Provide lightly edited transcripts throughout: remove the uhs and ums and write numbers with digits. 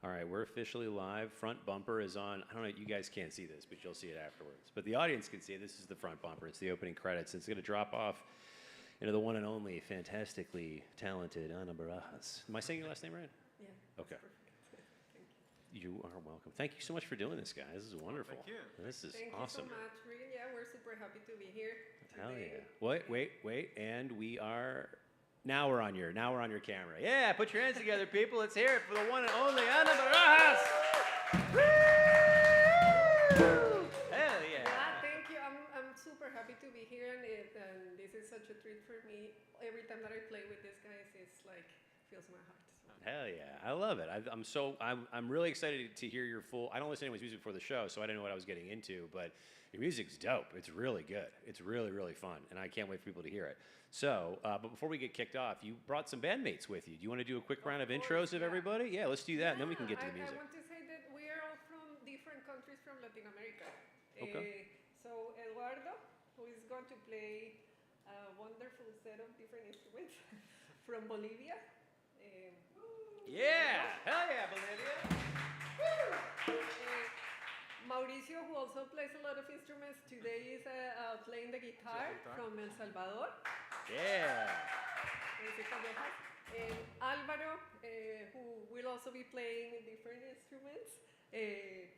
All right, we're officially live. Front bumper is on. I don't know, you guys can't see this, but you'll see it afterwards. But the audience can see it. This is the front bumper. It's the opening credits. It's going to drop off into the one and only, fantastically talented Ana Barajas. Am I saying your last name right? Yeah. Okay. Thank You are welcome. Thank you so much for doing this, guys. This is wonderful. Thank you. This is Thank awesome. you so much. Really, yeah, we're super happy to be here. Hell today. yeah. Wait. And we are... Now we're on your camera. Yeah, put your hands together, people. Let's hear it for the one and only Ana Barajas. Woo! Hell yeah. Yeah, thank you. I'm super happy to be here, and this is such a treat for me. Every time that I play with these guys, it's like fills my heart. So. Hell yeah, I love it. I'm really excited to hear your full. I don't listen to anyone's music before the show, so I didn't know what I was getting into. But your music's dope. It's really good. It's really fun, and I can't wait for people to hear it. So, but before we get kicked off, you brought some bandmates with you. Do you want to do a quick round of intros of everybody? Yeah, let's do that, and then we can get to the music. I want to say that we are all from different countries from Latin America. Okay. So Eduardo, who is going to play a wonderful set of different instruments from Bolivia. Yeah, hell yeah, Bolivia. Mauricio, who also plays a lot of instruments, today is playing the guitar from El Salvador. Yeah. And Álvaro, who will also be playing different instruments,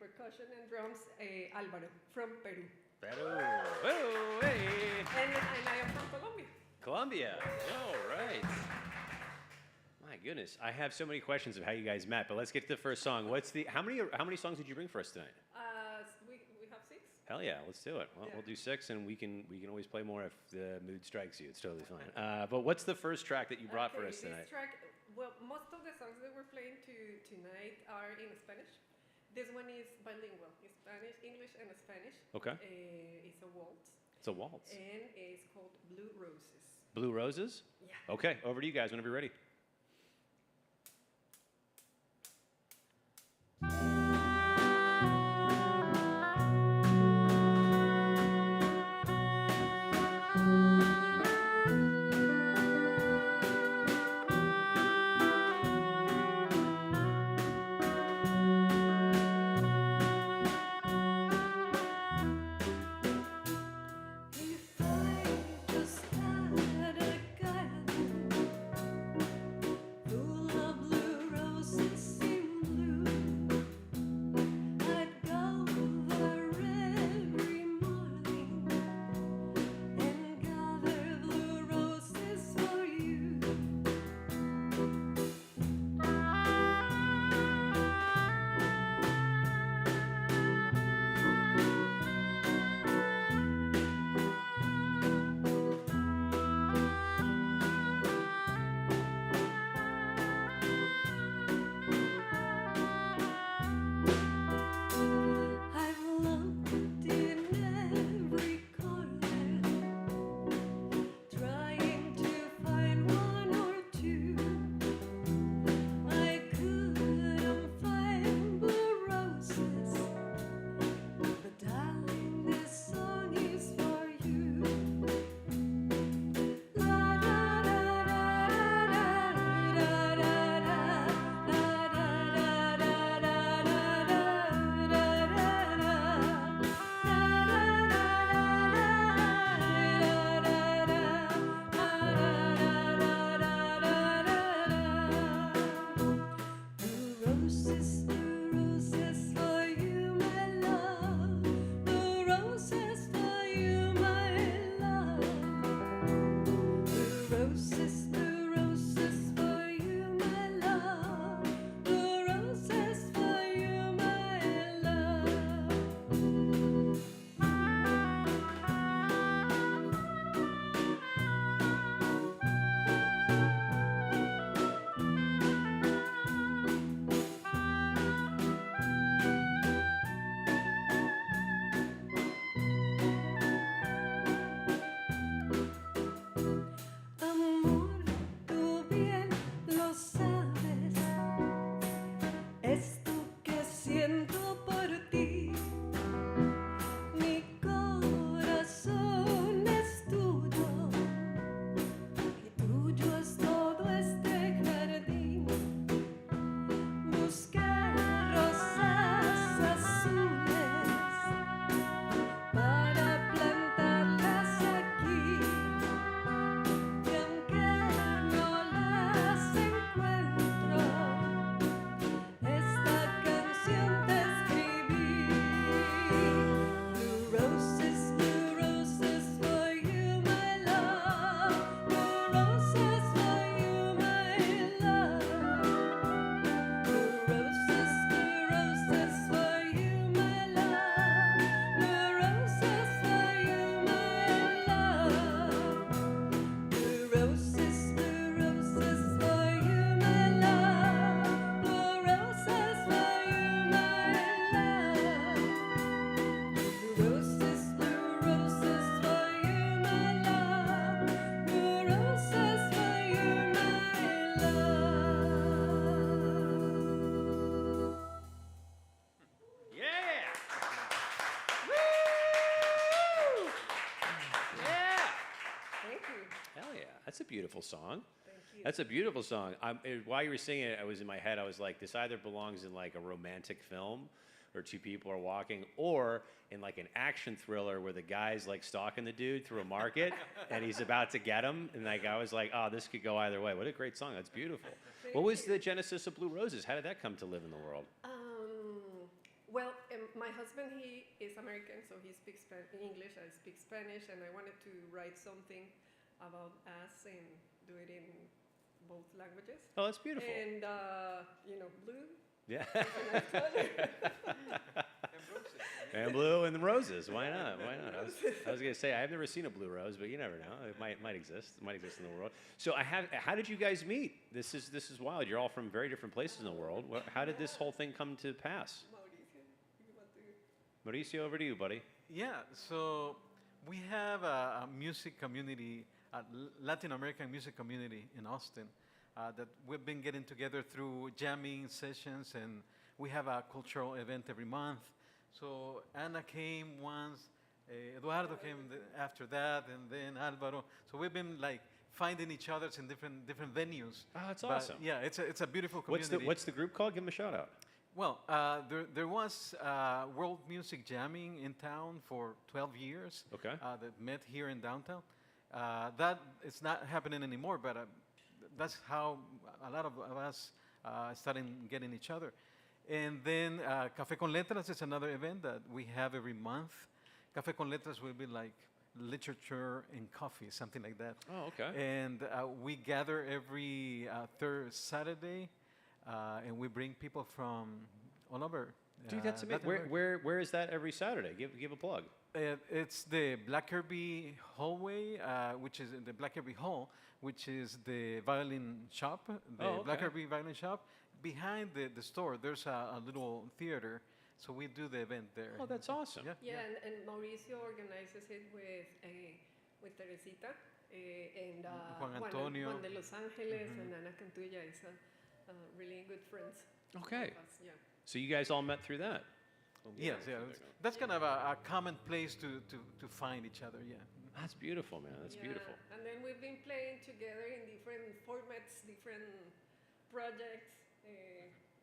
percussion and drums, Álvaro, from Peru. Peru. Oh, hey. And I am from Colombia. Colombia. All right. My goodness, I have so many questions of how you guys met, but let's get to the first song. How many songs did you bring for us tonight? We have 6. Hell yeah, let's do it. Well, Yeah. we'll do 6, and we can always play more if the mood strikes you. It's totally fine. But what's the first track that you brought for us tonight? This track, well, most of the songs that we're playing tonight are in Spanish. This one is bilingual. It's Spanish, English, and Spanish. Okay. It's a waltz. It's a waltz. And it's called Blue Roses. Blue Roses? Yeah. Okay, over to you guys whenever you're ready. If I just had a gun beautiful song. Thank you. That's a beautiful song. While you were singing it, I was in my head. I was like, this either belongs in like a romantic film, where two people are walking, or in like an action thriller where the guy's like stalking the dude through a market, and he's about to get him. And like I was like, oh, this could go either way. What a great song. That's beautiful. What was the genesis of Blue Roses? How did that come to live in the world? Well, my husband, he is American, so he speaks English, I speak Spanish, and I wanted to write something about us and do it in both languages. Oh, that's beautiful. And, blue. Yeah. Is a nice color. And blue and the roses. Why not? Why not? I was gonna say I've never seen a blue rose, but you never know. It might exist. It might exist in the world. So how did you guys meet? This is wild. You're all from very different places in the world. How did this whole thing come to pass? Mauricio, you want to... Mauricio, over to you, buddy. Yeah, so we have a music community, a Latin American music community in Austin that we've been getting together through jamming sessions, and we have a cultural event every month. So Ana came once, Eduardo came after that, and then Alvaro. So we've been like finding each other in different venues. Oh, that's But awesome. yeah, it's a beautiful community. What's the group called? Give them a shout out. Well, there was world music jamming in town for 12 years. Okay. That met here in downtown. That is not happening anymore, but that's how a lot of us started getting each other. And then Café con Letras is another event that we have every month. Café con Letras will be like literature and coffee, something like that. Oh, okay. And we gather every third Saturday. And we bring people from all over. Dude, that's amazing. Latin Where is that every Saturday? Give a plug. It's the Black Kirby Hallway, which is the Black Kirby Hall, which is the violin shop, the Oh, okay. Black Kirby violin shop. Behind the store, there's a little theater, so we do the event there. Oh, that's awesome. Yeah, and Mauricio organizes it with Teresita and Juan Antonio. Juan de Los Angeles, and Ana Cantulla is really good friends. Okay. Of us, yeah. So you guys all met through that. Yes, yeah. That's kind of a common place to find each other, yeah. That's beautiful, man. That's Yeah, beautiful. And then we've been playing together in different formats, different projects.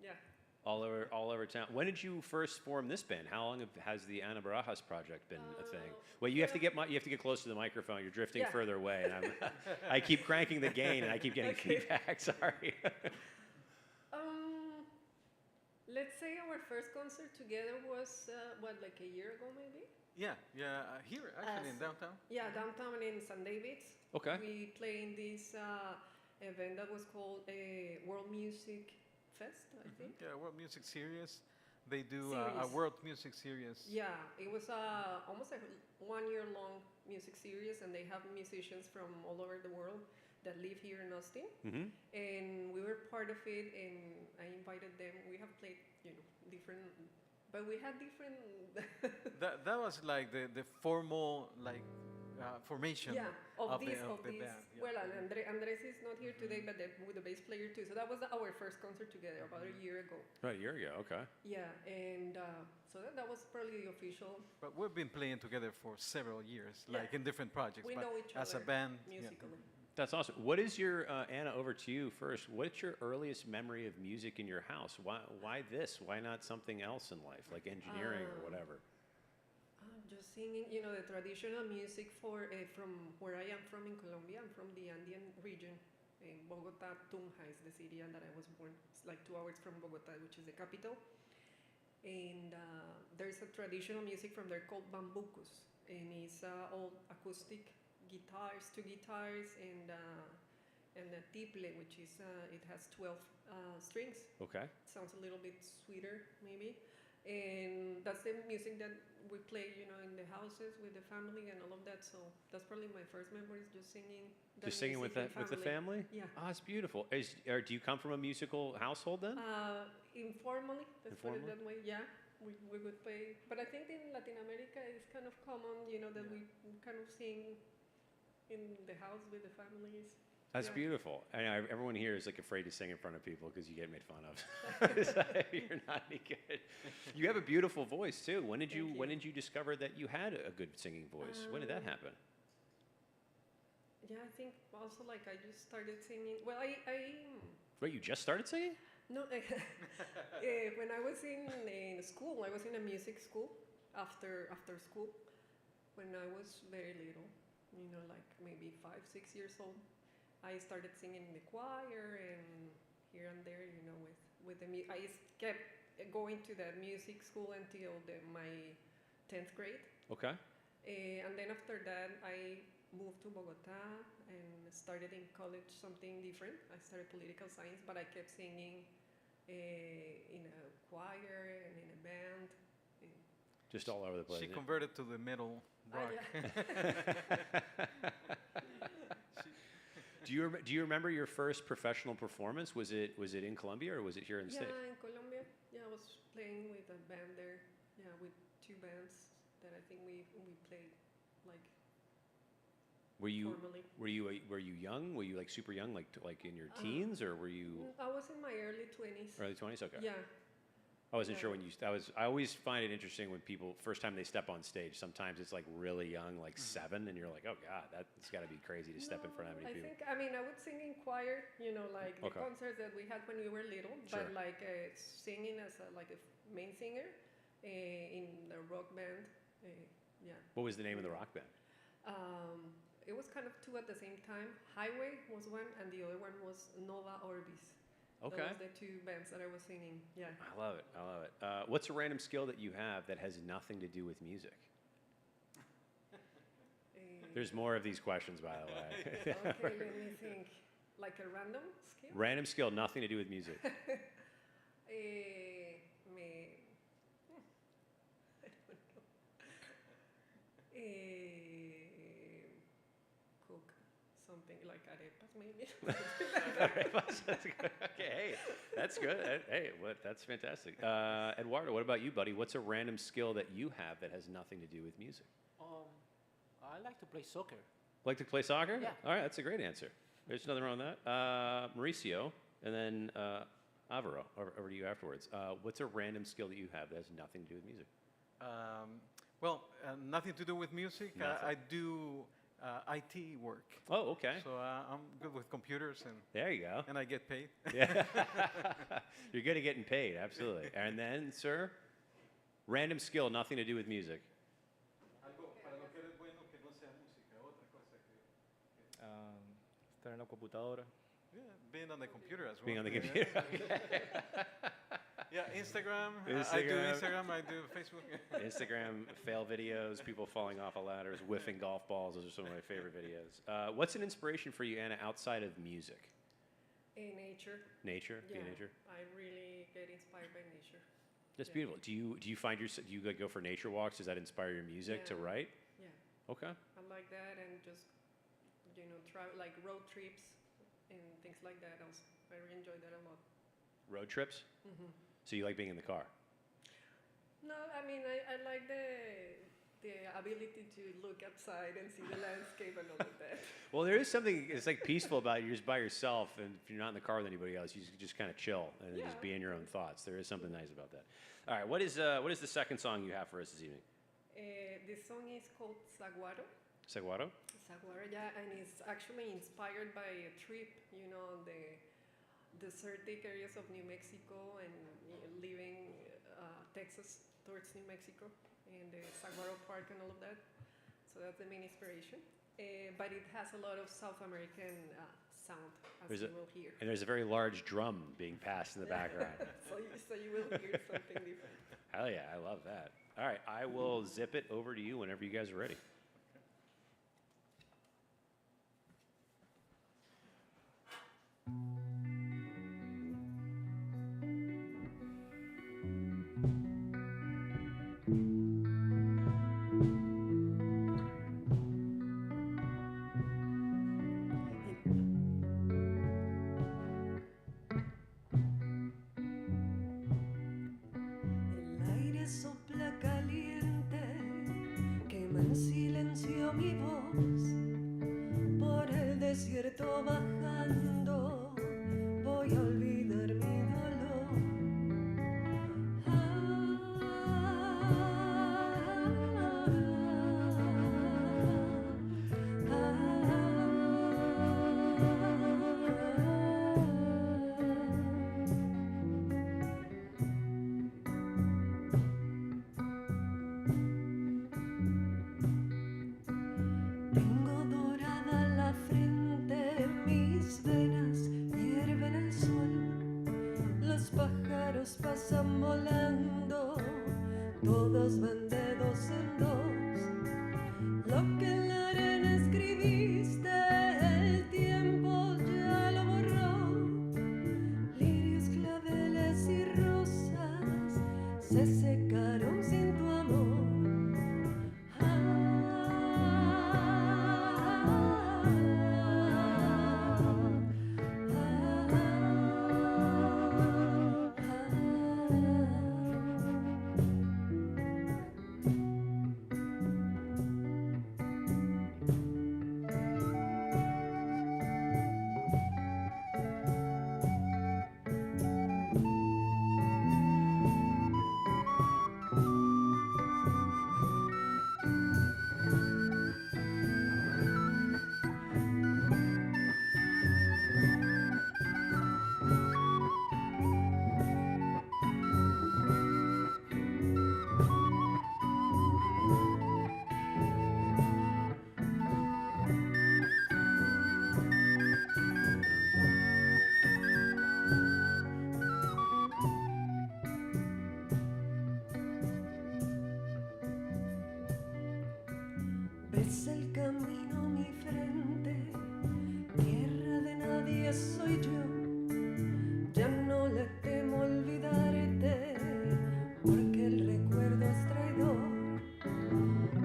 Yeah. All over town. When did you first form this band? How long has the Ana Barajas project been a thing? Wait, you have to get close to the microphone. You're drifting Yeah. further away, and I keep cranking the gain, and I keep getting feedback. Sorry. Let's say our first concert together was like a year ago, maybe. Yeah, here actually in downtown. Yeah, downtown in San David's. Okay. We played in this event that was called a World Music Fest, I think. Yeah, World Music Series. They do a Series. World Music Series. Yeah, it was almost a 1 year long music series, and they have musicians from all over the world that live here in Austin. Mm-hmm. And we were part of it, and I invited them. We have played, different, but we had different. That was like the formal formation. Yeah, of the this. band. Yeah. Well, and Andres is not here today, but with the bass player too. So that was our first concert together about a year ago. Right, a year ago. Okay. Yeah, and so that was probably the official. But we've been playing together for several years, Yeah. like in different projects. We but know each as other a band, musically. That's awesome. What is your Anna? Over to you first. What's your earliest memory of music in your house? Why this? Why not something else in life, like engineering or whatever? Just singing, the traditional music from where I am from in Colombia. I'm from the Andean region. In Bogota, Tunja is the city that I was born. It's like 2 hours from Bogota, which is the capital. And there's a traditional music from there called bambucos, and it's all acoustic guitars, 2 guitars, and a tiple, which is it has 12 strings. Okay. Sounds a little bit sweeter, maybe. And that's the music that we play, in the houses with the family and all of that. So that's probably my first memories, just singing. that Just singing with music in the family? Yeah. Oh, that's beautiful. Do you come from a musical household then? Informally, let's put it Informally? that way. Yeah, we would play. But I think in Latin America it's kind of common, that we kind of sing in the house with the families. That's Yeah. beautiful. I know everyone here is like afraid to sing in front of people because you get made fun of. You're not any good. You have a beautiful voice too. When did Thank you. you discover that you had a good singing voice? When did that happen? yeah, I think also like I just started singing. Well, I Wait, you just started singing? no, when I was in school, I was in a music school after school. When I was very little, like maybe 5, 6 years old, I started singing in the choir and here and there, with the I kept going to that music school until my 10th grade. Okay. And then after that, I moved to Bogota and started in college something different. I started political science, but I kept singing in a choir and in a band. And Just all over the place. She converted to the metal rock. yeah. Do you remember your first professional performance? Was it in Colombia or was it here in the Yeah, States? in Colombia. Yeah, I was playing with a band there. Yeah, with two bands that I think we played like Were you formally. were you young? Were you like super young, like in your teens, or were you I was in my early 20s. early 20s? Okay. Yeah. I wasn't sure Yeah. when you. I always find it interesting when people first time they step on stage. Sometimes it's like really young, like 7, and you're like, oh god, that's got to be crazy to step in front of that many people. I mean, I would sing in choir, like the Okay. concerts that we had when we were little, Sure. but like singing as like a main singer in the rock band. Yeah. What was the name of the rock band? It was kind of two at the same time. Highway was one, and the other one was Nova Orbis. Okay. Those were the two bands that I was singing. Yeah. I love it. I love it. What's a random skill that you have that has nothing to do with music? There's more of these questions, by the way. Okay, let me think. Like a random skill? Random skill, nothing to do with music. Me, I don't know. Cook something like arepas, maybe. Okay, hey, that's good. Hey, that's fantastic. Eduardo, what about you, buddy? What's a random skill that you have that has nothing to do with music? I like to play soccer. Like to play soccer? Yeah. All right, that's a great answer. There's nothing wrong with that. Mauricio, and then Alvaro, over to you afterwards. What's a random skill that you have that has nothing to do with music? Nothing to do with music. Nothing. I do IT work. Oh, okay. So I'm good with computers There you go. and I get paid. Yeah. You're good at getting paid, absolutely. And then, sir, random skill, nothing to do with music. Estar en la computadora. Yeah, being on the computer as well. Being on the Yeah. computer. Yeah, Instagram. I do Instagram. Instagram. I do Facebook. Instagram fail videos, people falling off of ladders, whiffing golf balls. Those are some of my favorite videos. What's an inspiration for you, Anna, outside of music? Nature. Nature? Yeah. Be nature? I really get inspired by nature. That's Yeah. beautiful. Do you find do you like go for nature walks? Does that inspire your music to Yeah. write? Yeah. Okay. I like that and just, travel like road trips and things like that also. I really enjoy that a lot. Road trips? So you like being in the car? No, I mean, I like the ability to look outside and see the landscape and all of that. Well, there is something, it's like peaceful about it. You're just by yourself, and if you're not in the car with anybody else, you just kind of chill and then just Yeah. be in your own thoughts. There is something nice about that. All right, what is the second song you have for us this evening? The song is called Saguaro. Saguaro? Saguaro, yeah, and it's actually inspired by a trip, on the desertic areas of New Mexico and leaving Texas towards New Mexico and the Saguaro Park and all of that. So that's the main inspiration. But it has a lot of South American sound, as you will hear. And there's a very large drum being passed in the background. so you will hear something different. Hell yeah, I love that. All right, I will zip it over to you whenever you guys are ready. El aire sopla caliente, quema en silencio mi voz. Por el desierto bajando, voy a olvidar mi dolor. pájaros pasan volando, todos van de dos en dos. Lo que en la arena escribiste, el tiempo ya lo borró. Lirios, claveles y rosas se secaron sin tu amor. Ves el camino, mi frente, tierra de nadie soy yo. Ya no le temo olvidarte, porque el recuerdo es traidor.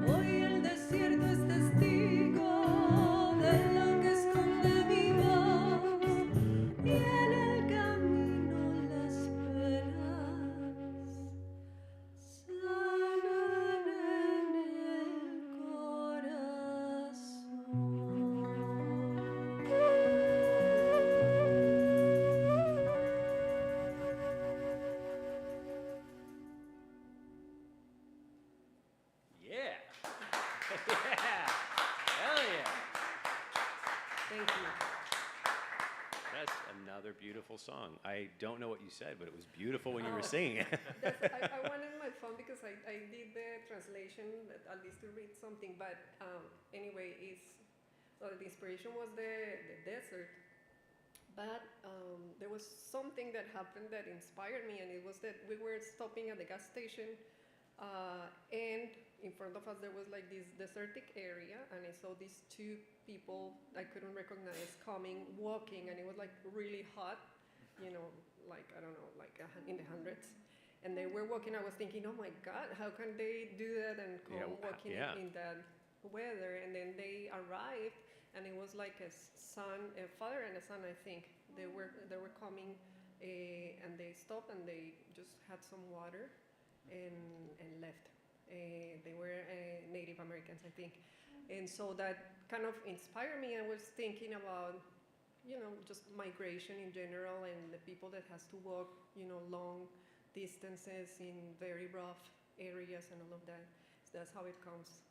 Hoy el desierto es testigo de lo que esconde mi voz, y en el camino las penas sanan en el corazón. Yeah. Yeah. Hell yeah. Thank you. That's another beautiful song. I don't know what you said, but it was beautiful when you were singing it. I wanted my phone because I did the translation, at least to read something. But anyway, the inspiration was the desert. But there was something that happened that inspired me, and it was that we were stopping at the gas station, and in front of us there was like this desertic area, and I saw these two people I couldn't recognize coming, walking, and it was like really hot, like I don't know, like in the hundreds. And they were walking. I was thinking, oh my God, how can they do that and come walking in that weather? And then they arrived, and it was like a father and a son, I think. They were coming, and they stopped, and they just had some water, and left. They were Native Americans, I think. And so that kind of inspired me. I was thinking about, just migration in general, and the people that has to walk, long distances in very rough areas and all of that. So that's how it comes.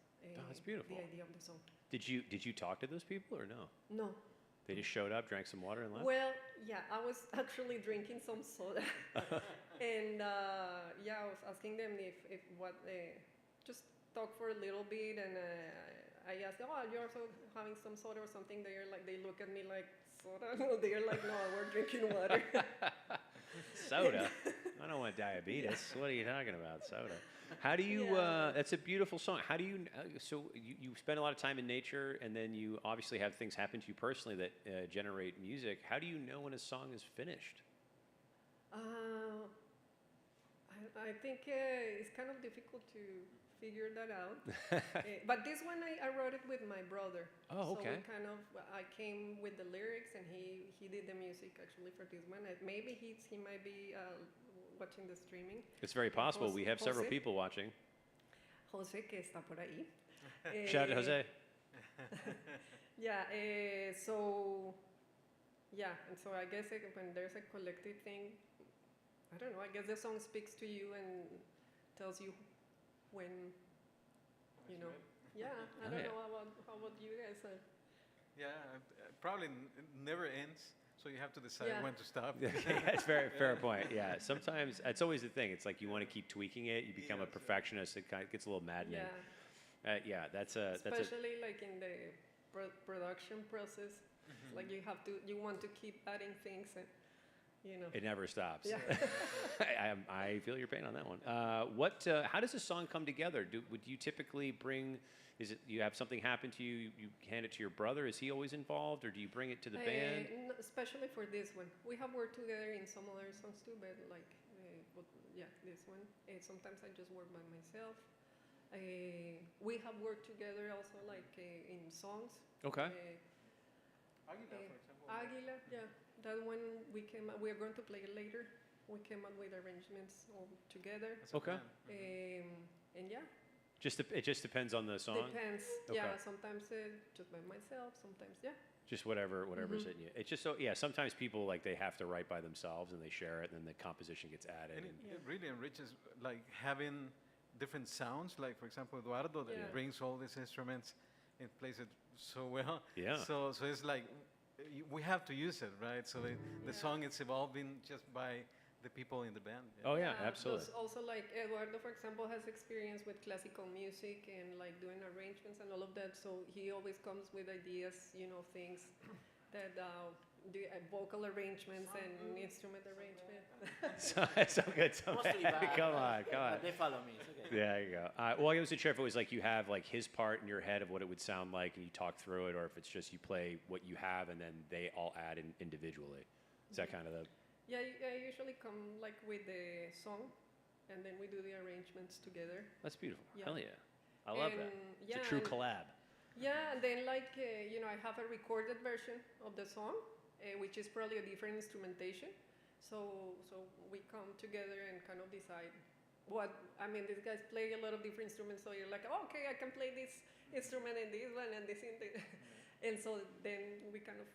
That's beautiful. The idea of the song. Did you talk to those people or no? No. They just showed up, drank some water, and left? Well, yeah, I was actually drinking some soda. And I was asking them if just talk for a little bit, and I asked, oh, you're also having some soda or something? They look at me like, soda? No, they're like, no, we're drinking water. Soda? I don't want diabetes. What are you talking about, soda? How do you, that's a beautiful song. How do you, so you spend a lot of time in nature, and then you obviously have things happen to you personally that generate music. How do you know when a song is finished? I think it's kind of difficult to figure that out. But this one, I wrote it with my brother. Oh, okay. So I came with the lyrics, and he did the music actually for this one. Maybe he might be watching the streaming. It's very possible. We have several people watching. Jose, que está por ahí. Shout out to Jose. Yeah, and so I guess when there's a collective thing, I don't know, I guess the song speaks to you and tells you when, Yeah, I don't know how about you guys. Yeah, probably never ends, so you have to decide when to stop. That's very fair point. Yeah, sometimes it's always the thing. It's like you want to keep tweaking it. You become a perfectionist. It kind of gets a little maddening. Yeah. Especially like in the production process, like you want to keep adding things. you know. It never stops. Yeah. I feel your pain on that one. How does a song come together? Would you typically bring? Is it you have something happen to you? You hand it to your brother. Is he always involved, or do you bring it to the band? Especially for this one. We have worked together in some other songs too, but like, but yeah, this one. Sometimes I just work by myself. We have worked together also like in songs. Okay. Águila, for example. Aguila, yeah. That one we are going to play it later. We came up with arrangements all together. As a Okay. band. And yeah, It just depends on the song. depends. Okay. Yeah, sometimes just by myself, sometimes, yeah. Just whatever's hitting you. It's just so yeah. Sometimes people like they have to write by themselves and they share it, and then the composition gets added. And And it really enriches, like having different sounds. Like for example, Eduardo that Yeah. brings all these instruments and plays it so well. Yeah. So it's like we have to use it, right? So the Yeah. song is evolving just by the people in the band. Oh yeah, Plus absolutely. also, like Eduardo, for example, has experience with classical music and like doing arrangements and all of that. So he always comes with ideas, you know, things that vocal arrangements and instrument arrangement. So good. So Mostly bad. bad. Come on. But they follow me. It's okay. There you go. Well, I wasn't sure if it was like you have like his part in your head of what it would sound like and you talk through it, or if it's just you play what you have and then they all add in individually. Is that kind of the? Yeah, I usually come like with the song, and then we do the arrangements together. That's beautiful. Yeah. Hell yeah. I love that. And, It's yeah, a true and- collab. Yeah, and then like you know, I have a recorded version of the song, which is probably a different instrumentation. So we come together and kind of decide what I mean. These guys play a lot of different instruments, so you're like, oh, okay, I can play this instrument and this one and this, and so then we kind of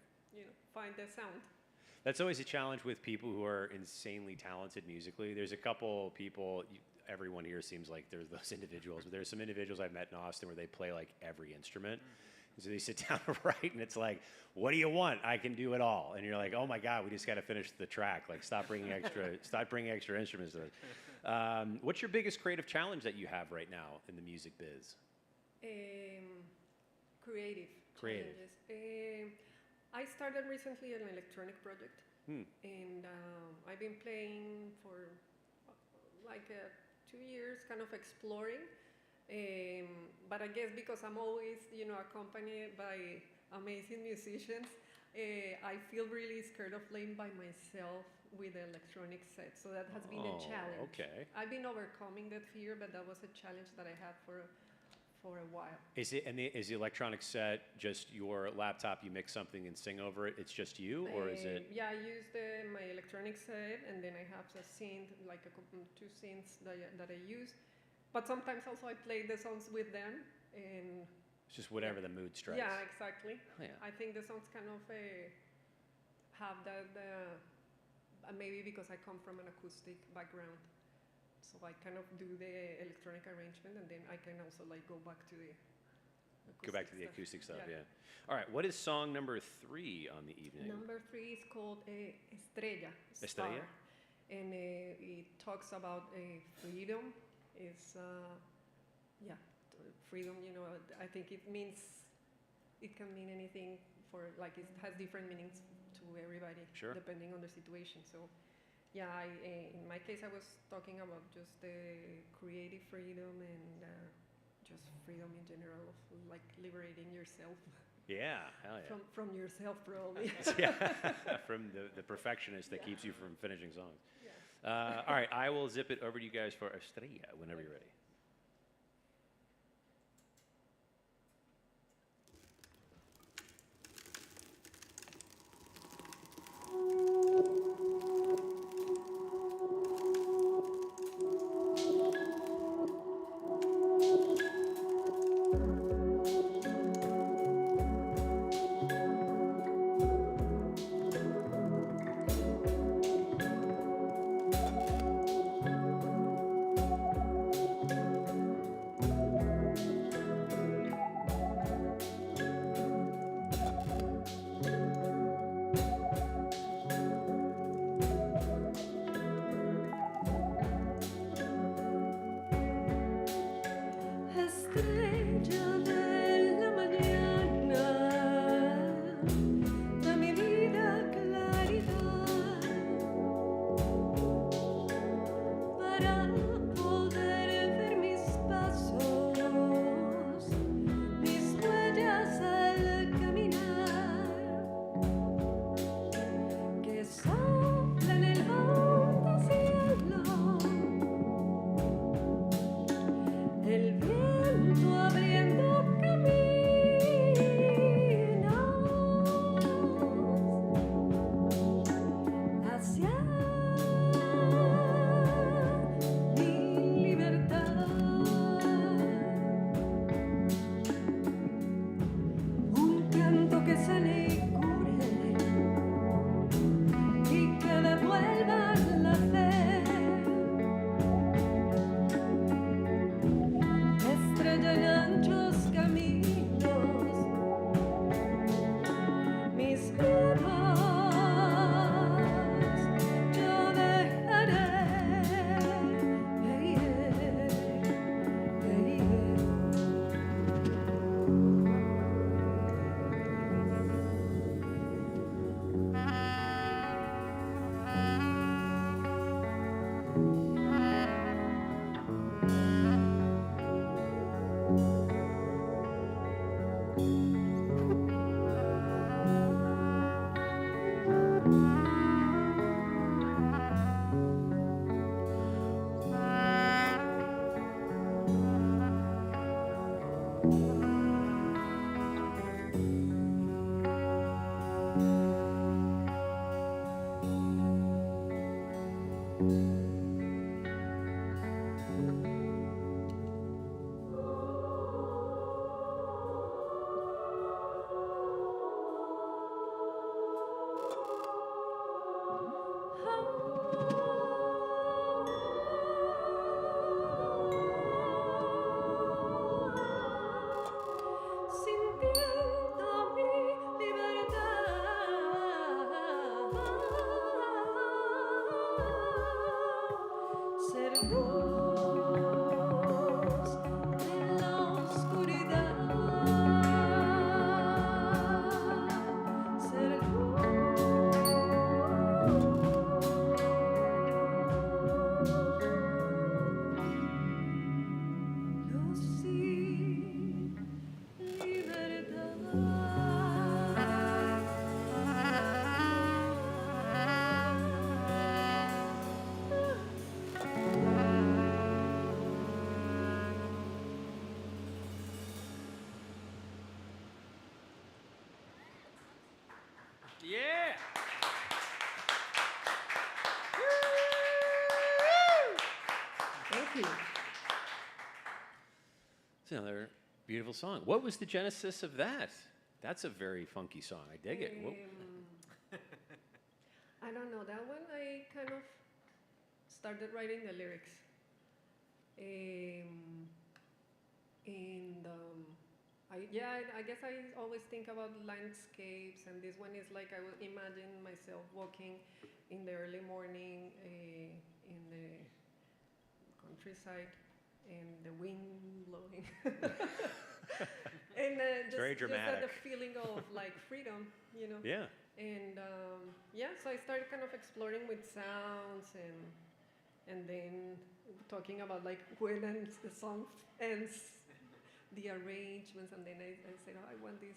find the sound. That's always a challenge with people who are insanely talented musically. There's a couple people, everyone here seems like there's those individuals, but there's some individuals I've met in Austin where they play like every instrument. And so they sit down and write, and it's like, what do you want? I can do it all. And you're like, oh my God, we just got to finish the track. Like, stop bringing extra instruments to it. What's your biggest creative challenge that you have right now in the music biz? Creative. Creative. Challenges. I started recently an electronic project, and I've been playing for like 2 years, kind of exploring. But I guess because I'm always, accompanied by amazing musicians, I feel really scared of playing by myself with the electronic set. So that has been a challenge. Okay. I've been overcoming that fear, but that was a challenge that I had for a while. Is the electronic set just your laptop? You mix something and sing over it. It's just you, or is it? Yeah, I use my electronic set, and then I have a synth, like two synths that I use. But sometimes also I play the songs with them, and It's just whatever the mood strikes. yeah, exactly. Oh, yeah. I think the songs kind of have that. Maybe because I come from an acoustic background, so I kind of do the electronic arrangement, and then I can also like go back to the Acoustic stuff. Yeah. All right. What is song number 3 on the evening? Number 3 is called Estrella. Estrella? Star. And it talks about freedom. It's freedom. I think it can mean anything it has different meanings to everybody, Sure. depending on the situation. So, yeah, in my case, I was talking about just creative freedom and just freedom in general, of like liberating yourself Yeah. Hell yeah. from yourself, probably. Yeah. From the perfectionist that keeps you from finishing songs. Yeah. All right. I will zip it over to you guys for Estrella whenever you're ready. para poder ver mis pasos, mis huellas al caminar, que sopla en el hondo cielo, el viento abriendo caminos hacia mi libertad. Un canto que sane y cure y que devuelva la fe. Estrella en anchos caminos, mis miedos yo dejaré. Sintiendo mi libertad, ser luz en la oscuridad, ser luz y Yeah. Thank you. It's another beautiful song. What was the genesis of that? That's a very funky song. I dig it. I don't know. That one I kind of started writing the lyrics. I guess I always think about landscapes, and this one is like I would imagine myself walking in the early morning in the countryside, and the wind blowing. And very just dramatic. the feeling of like freedom, you know. Yeah. And so I started kind of exploring with sounds and then talking about like when the song ends, the arrangements, and then I said, oh, I want this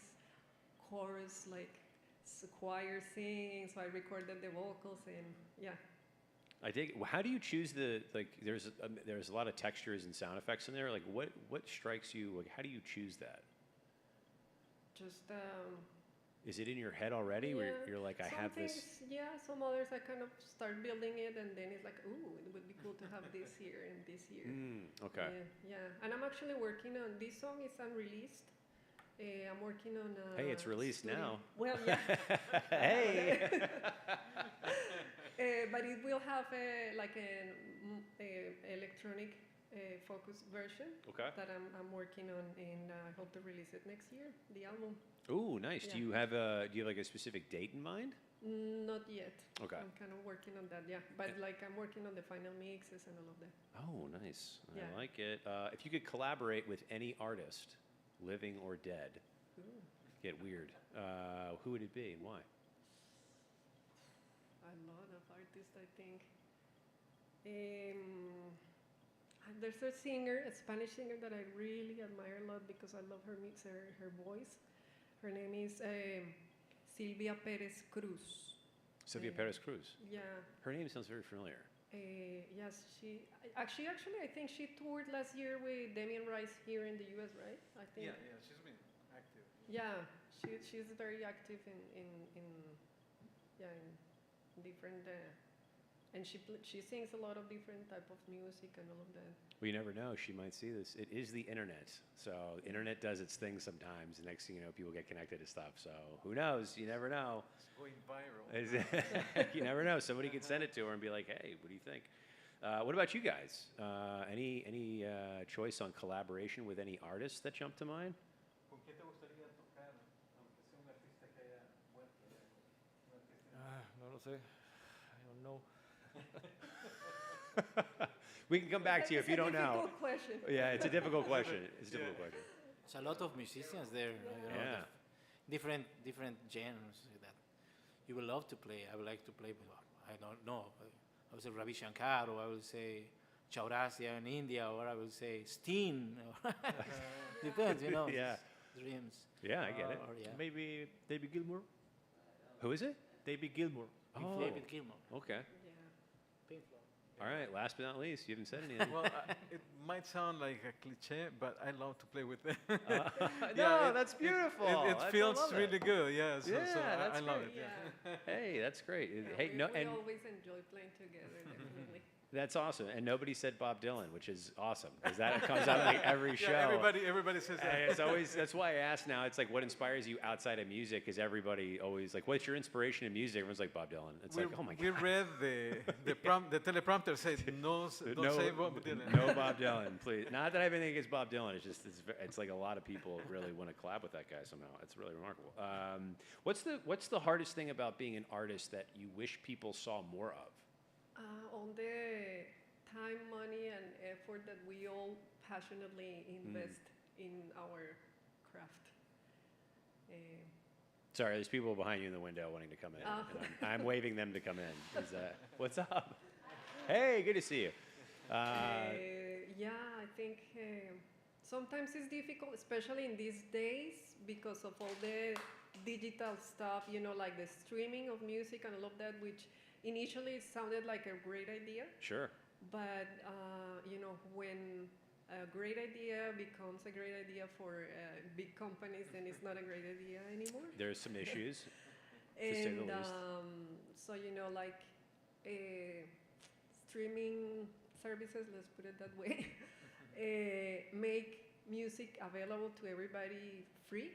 chorus like choir singing, so I recorded the vocals and yeah. I dig it. How do you choose there's a lot of textures and sound effects in there. Like what strikes you? Like how do you choose that? Just Is it in your head already where you're like, I some have things, this? Yeah, some others I kind of start building it, and then it's like, ooh, it would be cool to have this here and this here. Okay. Yeah, and I'm actually working on this song. Is unreleased. I'm working on. Hey, it's released now. Well, yeah. Hey. But it will have like an electronic focused version that I'm working on, and I hope to release it next year. The album. Ooh, nice. Yeah. Do you have like a specific date in mind? Not yet. Okay. I'm kind of working on that, yeah. But like I'm working on the final mixes and all of that. Oh, nice. Yeah. I like it. If you could collaborate with any artist, living or dead, get weird, who would it be and why? A lot of artists, I think. there's a singer, a Spanish singer that I really admire a lot because I love her voice. Her name is Silvia Perez Cruz. Sylvia Perez Cruz. Yeah. Her name sounds very familiar. Yes, actually, I think she toured last year with Damien Rice here in the U.S., right? I think. Yeah, she's been active. Yeah, she's very active in different, and she sings a lot of different type of music and all of that. Well, you never know. She might see this. It is the internet. So internet does its thing sometimes. The next thing you know, people get connected to stuff. So who knows? You never know. It's going viral. You never know. Somebody could send it to her and be like, hey, what do you think? What about you guys? Any choice on collaboration with any artists that jump to mind? ¿Con quién te gustaría tocar, aunque sea un artista que haya muerto ya? Un artista- No lo sé. I don't know. We can come back to you if you don't know. It's a difficult question. Yeah, it's a difficult question. It's a difficult question. It's a lot of musicians there. Yeah. Different genres that you would love to play. I would like to play with. I don't know. I would say Ravi Shankar, or I would say Chaurasia in India, or I would say Steen. Depends, you know. Yeah. Dreams. Yeah, I get it. Or, yeah. Maybe David Gilmour. Who is it? David Gilmour. Oh, David Gilmour. okay. Yeah. Pink Floyd. All right. Last but not least, you haven't said anything. Well, it might sound like a cliche, but I love to play with them. No, that's beautiful. It I feels love really good. Yeah, so Yeah, I that's love great. it. Yeah. Hey, that's great. Yeah, Hey, we, no, we and always enjoy playing together, definitely. that's awesome. And nobody said Bob Dylan, which is awesome because that comes out like every show. Yeah, everybody says that. And it's always that's why I ask now. It's like what inspires you outside of music? Is everybody always like, what's your inspiration in music? Everyone's like Bob Dylan. It's like, oh my We god. read the teleprompter said don't say Bob Dylan. No Bob Dylan, please. Not that I have anything against Bob Dylan. It's just it's like a lot of people really want to collab with that guy somehow. It's really remarkable. What's the hardest thing about being an artist that you wish people saw more of? All the time, money, and effort that we all passionately invest in our craft. Sorry, there's people behind you in the window wanting to come in. Oh. And I'm waving them to come in. What's up? Hey, good to see you. Yeah, I think sometimes it's difficult, especially in these days, because of all the digital stuff, you know, like the streaming of music and all of that, which initially it sounded like a great idea. Sure. But, you know, when a great idea becomes a great idea for big companies, then it's not a great idea anymore. There's some issues, to say the And least. so, you know, like streaming services, let's put it that way, make music available to everybody free,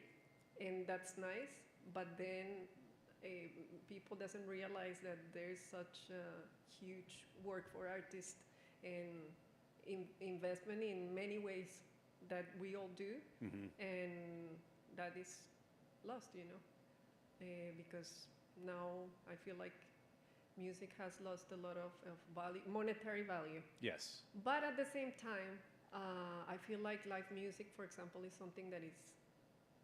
and that's nice. But then people doesn't realize that there's such huge work for artists and investment in many ways that we all do, and that is lost, you know, because now I feel like music has lost a lot of value, monetary value. Yes. But at the same time, I feel like live music, for example, is something that is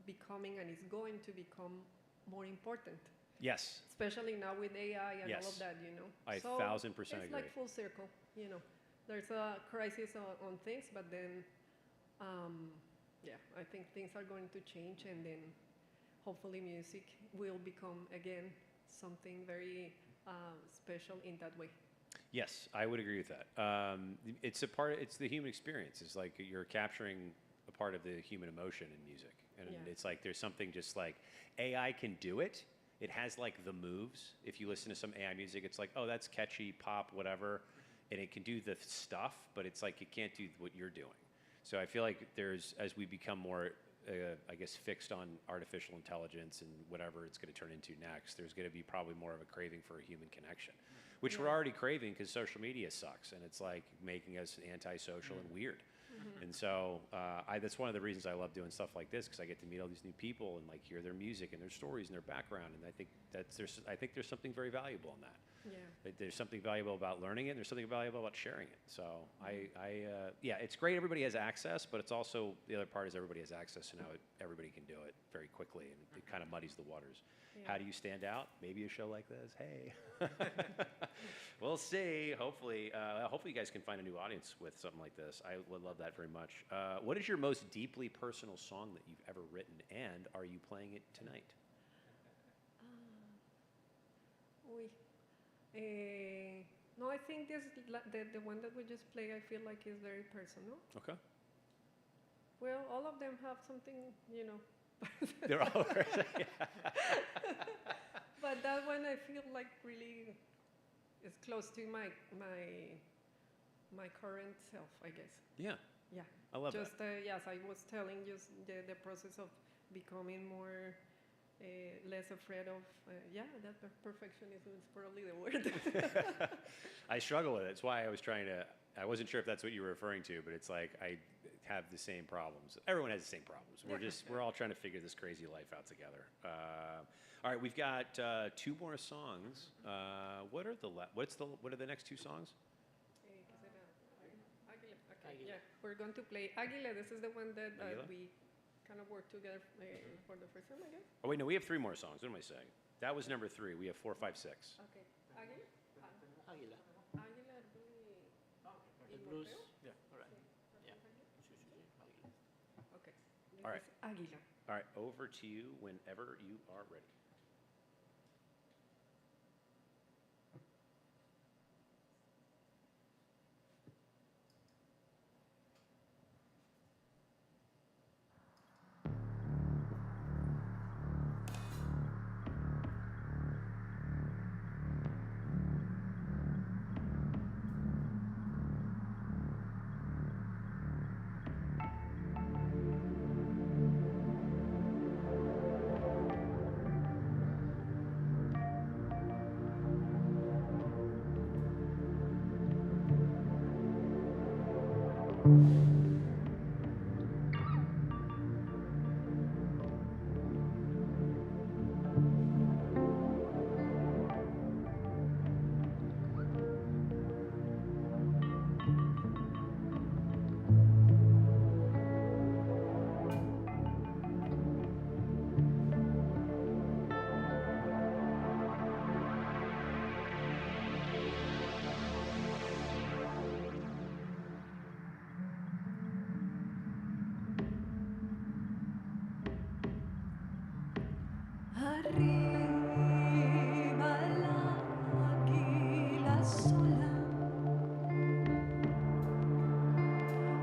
becoming and is going to become more important. Yes. Especially now with AI and all Yes. of that, you know. I So 1000% it's agree. like full circle, you know. There's a crisis on things, but then, yeah, I think things are going to change, and then hopefully music will become again something very special in that way. Yes, I would agree with that. It's the human experience. It's like you're capturing a part of the human emotion in music. And Yeah. it's like there's something just like AI can do it. It has like the moves. If you listen to some AI music, it's like, oh, that's catchy, pop, whatever. And it can do the stuff, but it's like it can't do what you're doing. So I feel like as we become more, I guess, fixed on artificial intelligence and whatever it's going to turn into next, there's going to be probably more of a craving for a human connection, which we're already craving because social media sucks and it's like making us antisocial and weird. And so that's one of the reasons I love doing stuff like this, because I get to meet all these new people and like hear their music and their stories and their background. And I think there's something very valuable in that. Yeah. There's something valuable about learning it. And there's something valuable about sharing it. So yeah, it's great. Everybody has access, but it's also the other part is everybody has access, and now everybody can do it very quickly, and it kind of muddies the waters. How do you stand out? Maybe a show like this. Hey, we'll see. Hopefully, hopefully you guys can find a new audience with something like this. I would love that very much. What is your most deeply personal song that you've ever written, and are you playing it tonight? Uy. No, I think the one that we just played, I feel like is very personal. Okay. Well, all of them have something, They're all. But that one I feel like really is close to my current self, I guess. Yeah. Yeah. I love Just that. yes, I was telling you the process of becoming more less afraid of that perfectionism is probably the word. I struggle with it. It's why I was trying to. I wasn't sure if that's what you were referring to, but it's like I have the same problems. Everyone has the same problems. We're all trying to figure this crazy life out together. All right, we've got 2 more songs. What are the next 2 songs? Águila. Okay, yeah, we're going to play Águila. This is the one that Águila? we kind of worked together for the first time, I guess. Oh wait, no, we have 3 more songs. What am I saying? That was number 3. We have 4, 5, 6. Okay, Águila. Águila. Águila, El blues. Yeah, all right. Yeah. Sí, sí, sí, Águila. Okay. All right. This is Águila. All right, over to you whenever you are ready. Arriba el águila sola,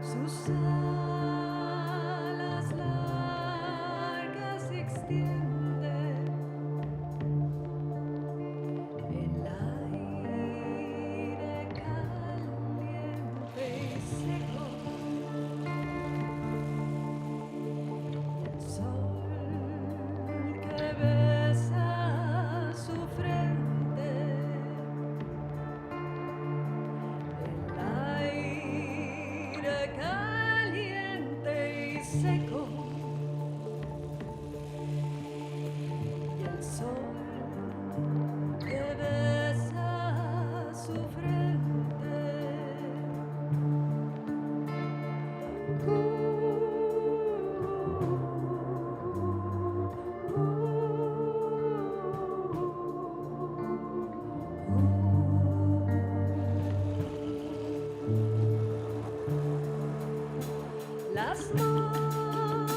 sus alas largas se extienden, el aire caliente y seco, el sol que besa su frente, el aire caliente y seco, y el sol que besa su frente. Las manos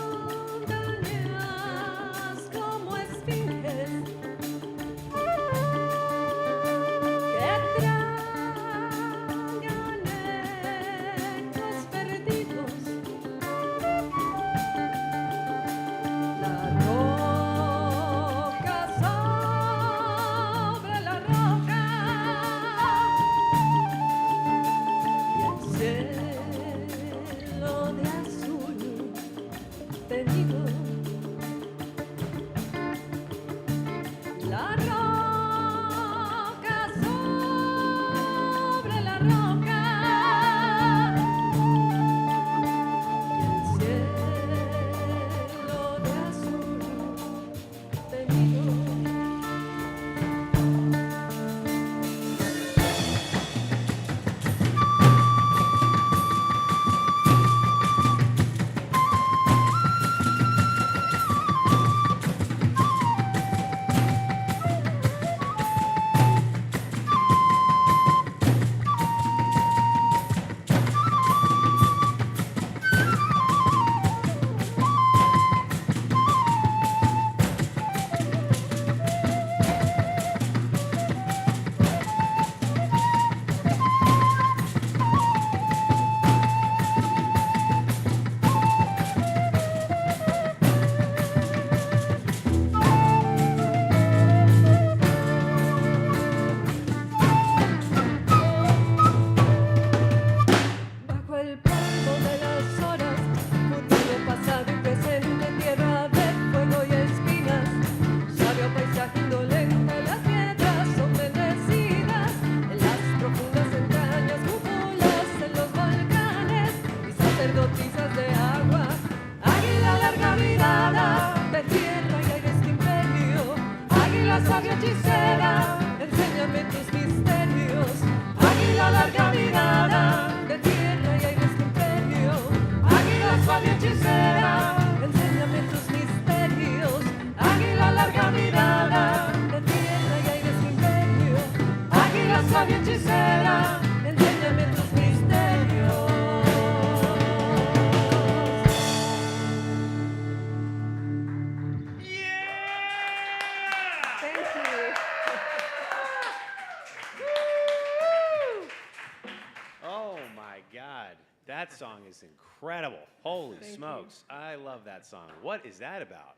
That song is incredible. Holy Thank you. smokes. I love that song. What is that about?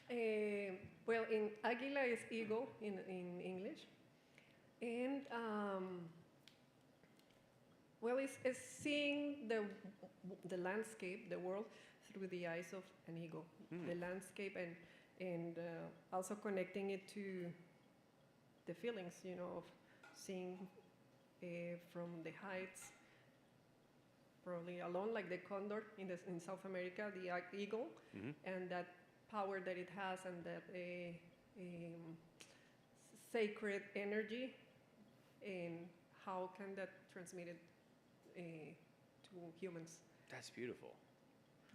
Well, in Águila is eagle in English. And, well, it's seeing the landscape, the world, through the eyes of an eagle. The landscape and also connecting it to the feelings, of seeing from the heights, probably alone, like the condor in South America, the eagle, and that power that it has and that sacred energy, and how can that transmit it to humans. That's beautiful.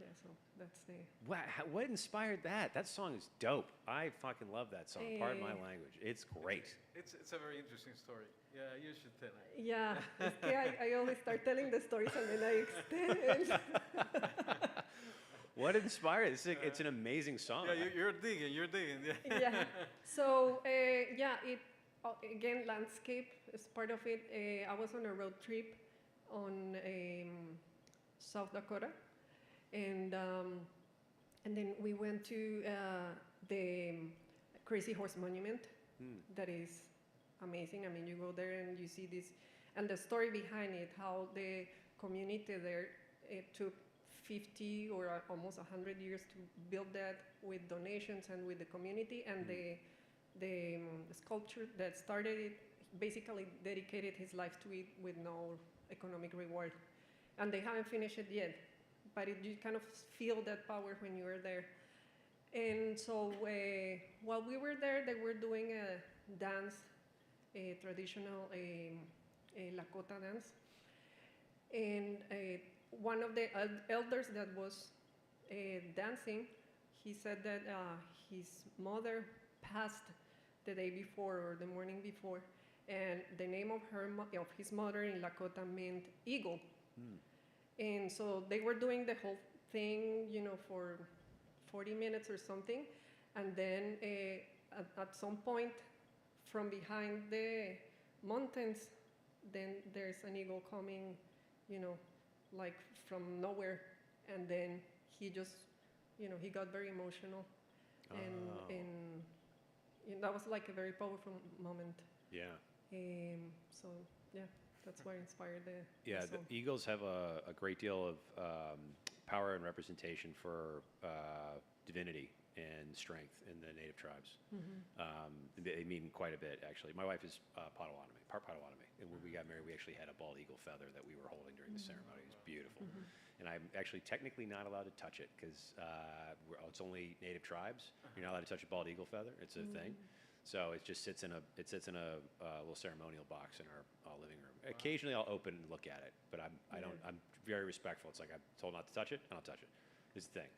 Yeah, so that's the... Wow, what inspired that? That song is dope. I fucking love that song. Pardon my language. It's great. It's a very interesting story. Yeah, you should tell it. Yeah, es que I always start telling the stories and then I extend. What inspired it? It's an amazing song. Yeah, you're digging. Yeah. Yeah. So yeah, it again landscape is part of it. I was on a road trip on South Dakota, and then we went to the Crazy Horse Monument. That is amazing. I mean, you go there and you see this, and the story behind it, how the community there, it took 50 or almost 100 years to build that with donations and with the community, and the sculpture that started it basically dedicated his life to it with no economic reward. And they haven't finished it yet, but you kind of feel that power when you are there. And so while we were there, they were doing a dance, a traditional Lakota dance. And one of the elders that was dancing, he said that his mother passed the day before or the morning before, and the name of his mother in Lakota meant eagle. And so they were doing the whole thing, for 40 minutes or something, and then at some point from behind the mountains, then there's an eagle coming, like from nowhere, and then he just, he got very emotional, and that was like a very powerful moment. Yeah. So yeah, that's what inspired the Yeah, song. the Eagles have a great deal of power and representation for divinity and strength in the native tribes. They mean quite a bit, actually. My wife is Potawatomi, part Potawatomi, and when we got married, we actually had a bald eagle feather that we were holding during the ceremony. It was beautiful. And I'm actually technically not allowed to touch it because it's only native tribes. You're not allowed to touch a bald eagle feather. It's a thing. So it just sits in a little ceremonial box in our living room. Occasionally, I'll open and look at it, but I'm very respectful. It's like I'm told not to touch it, I don't touch it. It's the thing.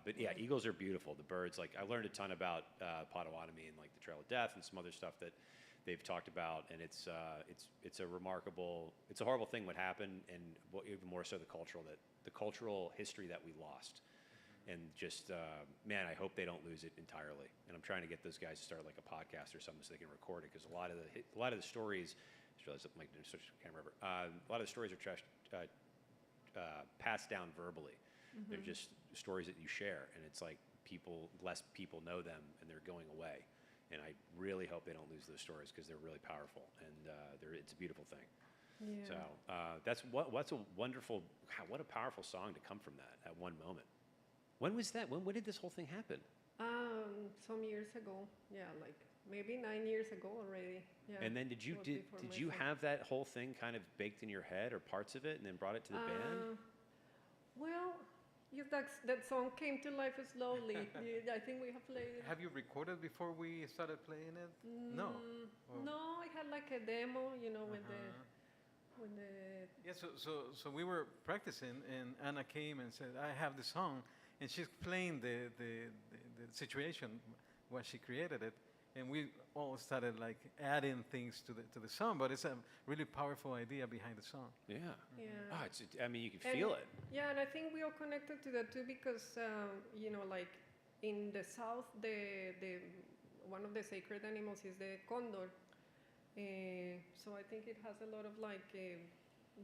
But yeah, eagles are beautiful. The birds, like I learned a ton about Potawatomi and like the Trail of Death and some other stuff that they've talked about, and it's a remarkable, it's a horrible thing what happened, and even more so the cultural history that we lost. And just, man, I hope they don't lose it entirely. And I'm trying to get those guys to start like a podcast or something so they can record it, because a lot of the stories, I just realized I can't remember. A lot of the stories are passed down verbally. They're just stories that you share, and it's like less people know them, and they're going away. And I really hope they don't lose those stories, because they're really powerful, and it's a beautiful thing. Yeah. So what's a wonderful, what a powerful song to come from that at one moment. When was that? When did this whole thing happen? Some years ago. Yeah, like maybe 9 years ago already. Yeah. And then did you have that whole thing kind of baked in your head or parts of it, and then brought it to the band? Well, yes, that song came to life slowly. I think we have played it. Have you recorded before we started playing it? No. Oh. No, I had like a demo, with the. Yeah, so we were practicing, and Anna came and said, "I have the song," and she explained the situation, why she created it, and we all started like adding things to the song. But it's a really powerful idea behind the song. Yeah. Yeah. Oh, I mean, you can feel it. Yeah, and I think we are connected to that too, because like in the south, the one of the sacred animals is the condor. So I think it has a lot of like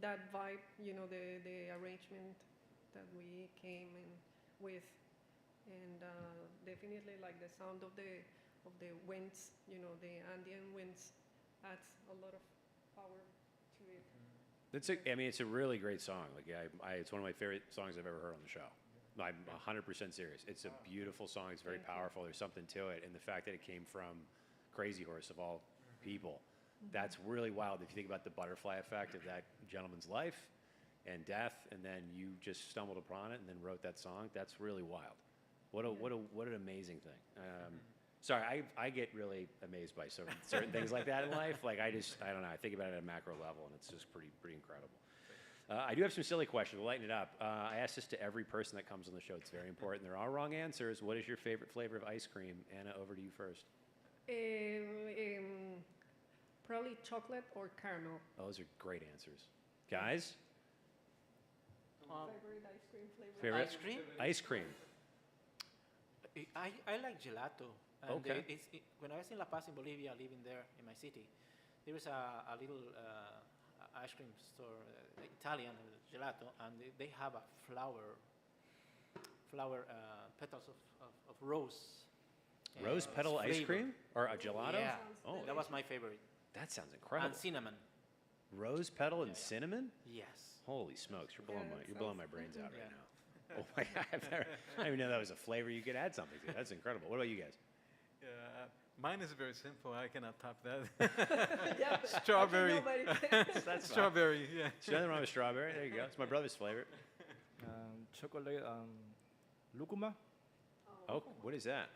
that vibe, you know, the arrangement that we came in with, and definitely like the sound of the winds, you know, the Andean winds adds a lot of power to it. I mean, it's a really great song. Like, it's one of my favorite songs I've ever heard on the show. I'm 100% serious. It's a beautiful song. It's very Thank you. powerful. There's something to it, and the fact that it came from Crazy Horse of all people, that's really wild. If you think about the butterfly effect of that gentleman's life and death, and then you just stumbled upon it and then wrote that song. That's really wild. What an amazing thing. Sorry, I get really amazed by certain things like that in life. Like I don't know. I think about it at a macro level, and it's just pretty incredible. I do have some silly questions. We'll lighten it up. I ask this to every person that comes on the show. It's very important. There are wrong answers. What is your favorite flavor of ice cream? Anna, over to you first. Probably chocolate or caramel. Those are great answers. Guys? Favorite ice cream flavor. Favorite? Ice cream? Ice cream. I like gelato. And Okay. When I was in La Paz in Bolivia, living there in my city, there was a little ice cream store, Italian gelato, and they have a flower petals of rose. Rose petal ice flavor. cream? Or a gelato? Yeah, Oh, that was my favorite. that sounds incredible. And cinnamon. Rose petal and cinnamon? Yes. Holy smokes, you're that blowing sounds- my brains out right Yeah. now. Oh my God, I didn't even know that was a flavor you could add something to. That's incredible. What about you guys? Mine is very simple. I cannot top that. Yeah, Strawberry. nobody can. That's fine. Strawberry, yeah. There's nothing wrong with strawberry. There you go. It's my brother's flavor. Chocolate lucuma, Oh, what is that?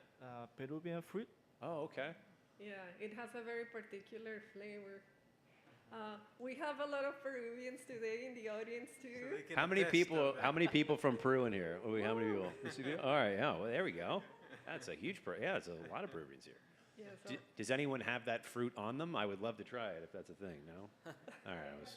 Peruvian fruit. Oh, okay. Yeah, it has a very particular flavor. We have a lot of Peruvians today in the audience too. How many people from Peru in here? How many people? Yes, you do? All right, yeah, well, there we go. That's a huge, it's a lot of Peruvians here. Yeah, so Does anyone have that fruit on them? I would love to try it if that's a thing, no? All right,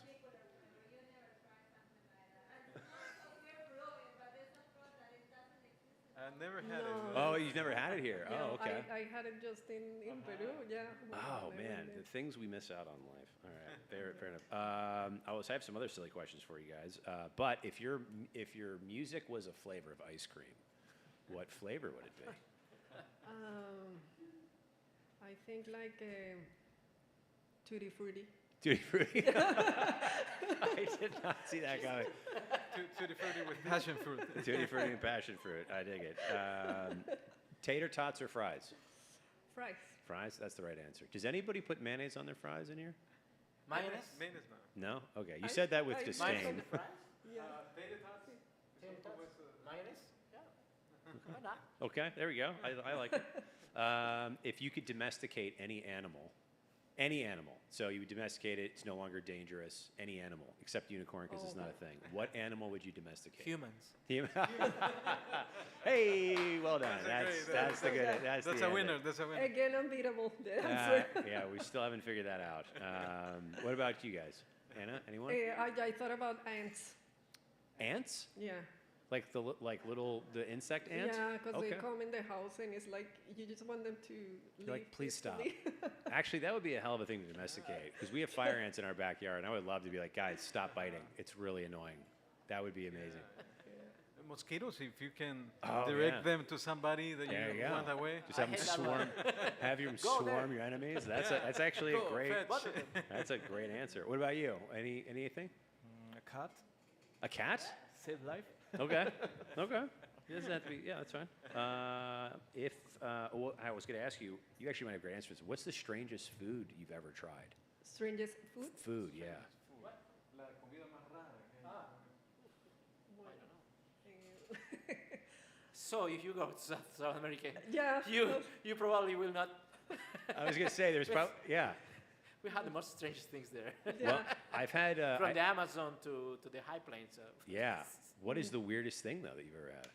I've never had No. it. Oh, you've never had it here? yeah, Oh, okay. I had it just in Peru. Yeah. Oh never man, did. the things we miss out on in life. All right, fair enough. I have some other silly questions for you guys. But if your music was a flavor of ice cream, what flavor would it be? I think like tutti frutti. Tutti Frutti. I did not see that coming. Tutti frutti with passion fruit. Tutti Frutti and passion fruit. I dig it. Tater tots or fries? Fries. Fries. That's the right answer. Does anybody put mayonnaise on their fries in here? Mayonnaise? Mayonnaise now. No. Okay. You said that with I- disdain. Fries? Yeah. Mayonnaise? Yeah. Why not? Okay. There we go. I like it. If you could domesticate any animal, so you would domesticate it, it's no longer dangerous, any animal, except unicorn because it's not a thing. What animal would you domesticate? Humans. Hey, well done. That's the good. That's the a end. winner. That's a winner. Again, unbeatable. The answer. Yeah, we still haven't figured that out. What about you guys? Anna, anyone? I thought about ants. Ants? Yeah. Like the insect ants? Yeah, because Okay. they come in the house and it's like you just want them to leave. You're like, please stop. peacefully. Actually, that would be a hell of a thing to domesticate because we have fire ants in our backyard, and I would love to be like, guys, stop biting. It's really annoying. That would be amazing. Mosquitoes, if you can Oh, direct yeah. them to somebody that There you you go. want away. Just have them hate that swarm. one. Have them Go there. swarm your enemies. That's actually Go, a great. fetch. That's a great answer. What about you? Anything? A cat. A cat? Save life. Okay. Okay. It doesn't have to be. Yeah, that's fine. Well, I was going to ask you. You actually might have great answers. What's the strangest food you've ever tried? Strangest food? Food, yeah. So if you go to South America, Yeah. you probably will not. I was going to say there's probably We had the most strangest things there. Well, I've had From the Amazon to the high plains. yeah. What is the weirdest thing though that you've ever had?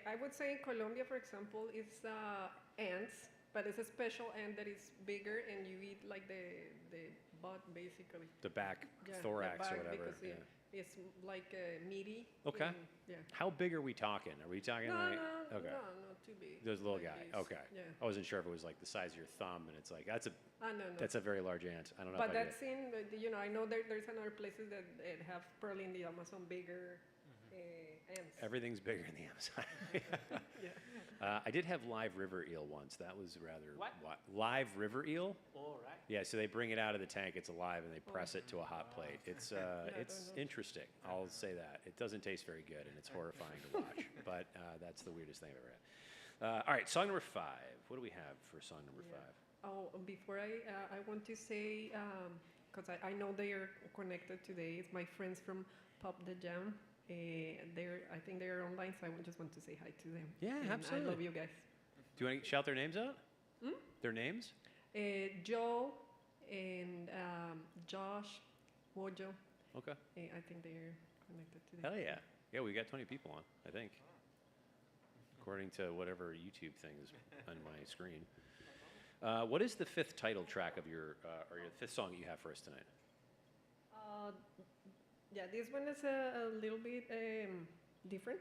I would say in Colombia, for example, it's ants, but it's a special ant that is bigger, and you eat like the butt basically. The back Yeah, the thorax or back, whatever. because Yeah. It's like meaty. Okay. Yeah. How big are we talking? Are we talking No, like no, okay? no, not too big. There's a little like guy. this. Okay. Yeah. I wasn't sure if it was like the size of your thumb, and it's like that's a Ah, no, no. that's a very large ant. I don't know. But if I that's in, I know there's another places that have probably in the Amazon bigger ants. Everything's bigger in the Amazon. Yeah. I did have live river eel once. That was rather What? live river eel. All right. Yeah, so they bring it out of the tank. It's alive, and they press it to a hot plate. It's it's know. interesting. I'll say that. It doesn't taste very good, and it's horrifying to watch. But that's the weirdest thing I've ever had. All right, song number 5. What do we have for song number 5? Oh, before I want to say, because I know they are connected today. It's my friends from Pop the Jam. I think they're online, so I just want to say hi to them. Yeah, And absolutely. I love you guys. Do you want to shout their names out? Their names? Joe and Josh, Wojo. Okay. I think they're connected today. Hell yeah. Yeah, we got 20 people on, I think. According to whatever YouTube thing is on my screen. What is the 5th title track of your, or your 5th song you have for us tonight? Yeah, this one is a little bit different.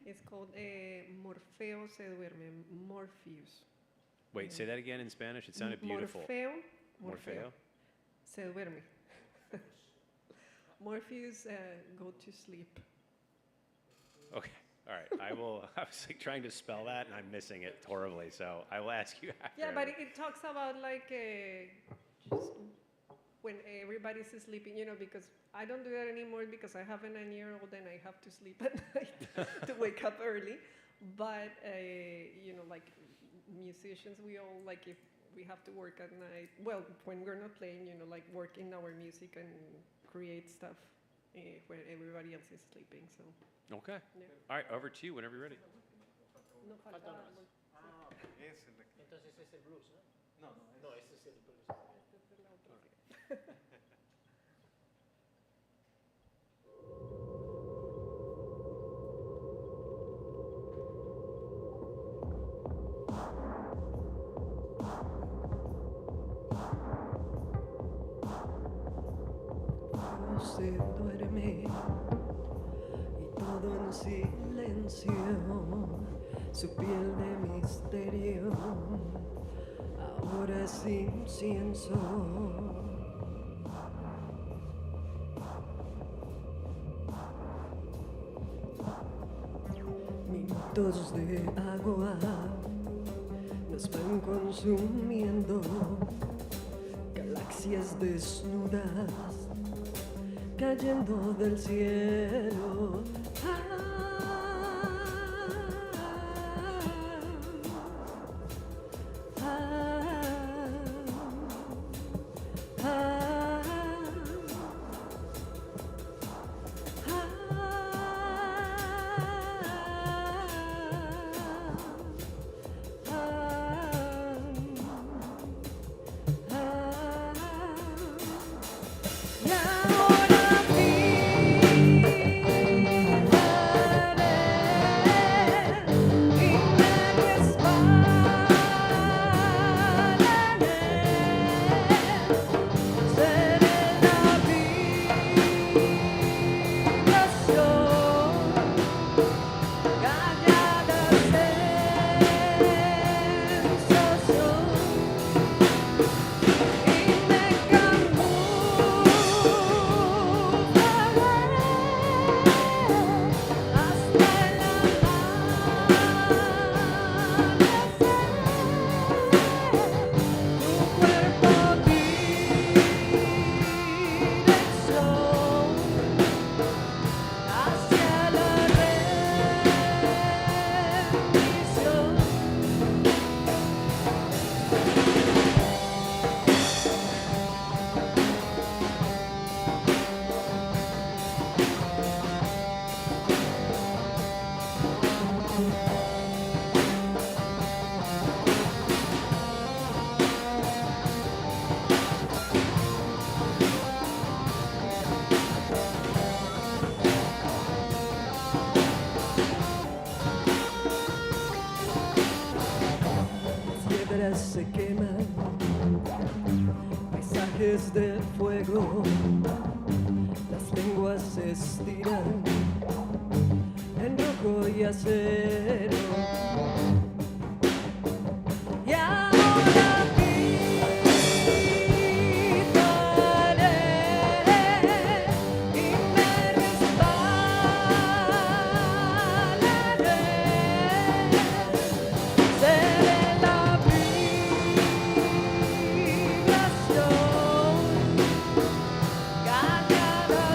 It's called Morfeo se duerme, Morpheus. Wait, say that again in Spanish. It sounded beautiful. Morfeo se duerme. Morpheus go to sleep. Okay. All right. I was like trying to spell that and I'm missing it horribly. So I will ask you after. Yeah, but it talks about like just when everybody's sleeping, because I don't do that anymore because I have a 9-year-old and I have to sleep at night to wake up early. But like musicians, we all like if we have to work at night. Well, when we're not playing, like work in our music and create stuff when everybody else is sleeping. So. Okay. Yeah. All right. Over to you whenever you're ready. No falta. Entonces es el blues, ¿no? No, No, ese es el blues. Se duerme y todo en silencio, su piel de misterio, ahora es incienso. Minutos de agua nos van consumiendo, galaxias desnudas cayendo del cielo. Y ahora se queman, paisajes de fuego, las lenguas se vestirán en rojo y acero. Y ahora quitaré y me resbalaré. Seré la vibración, callada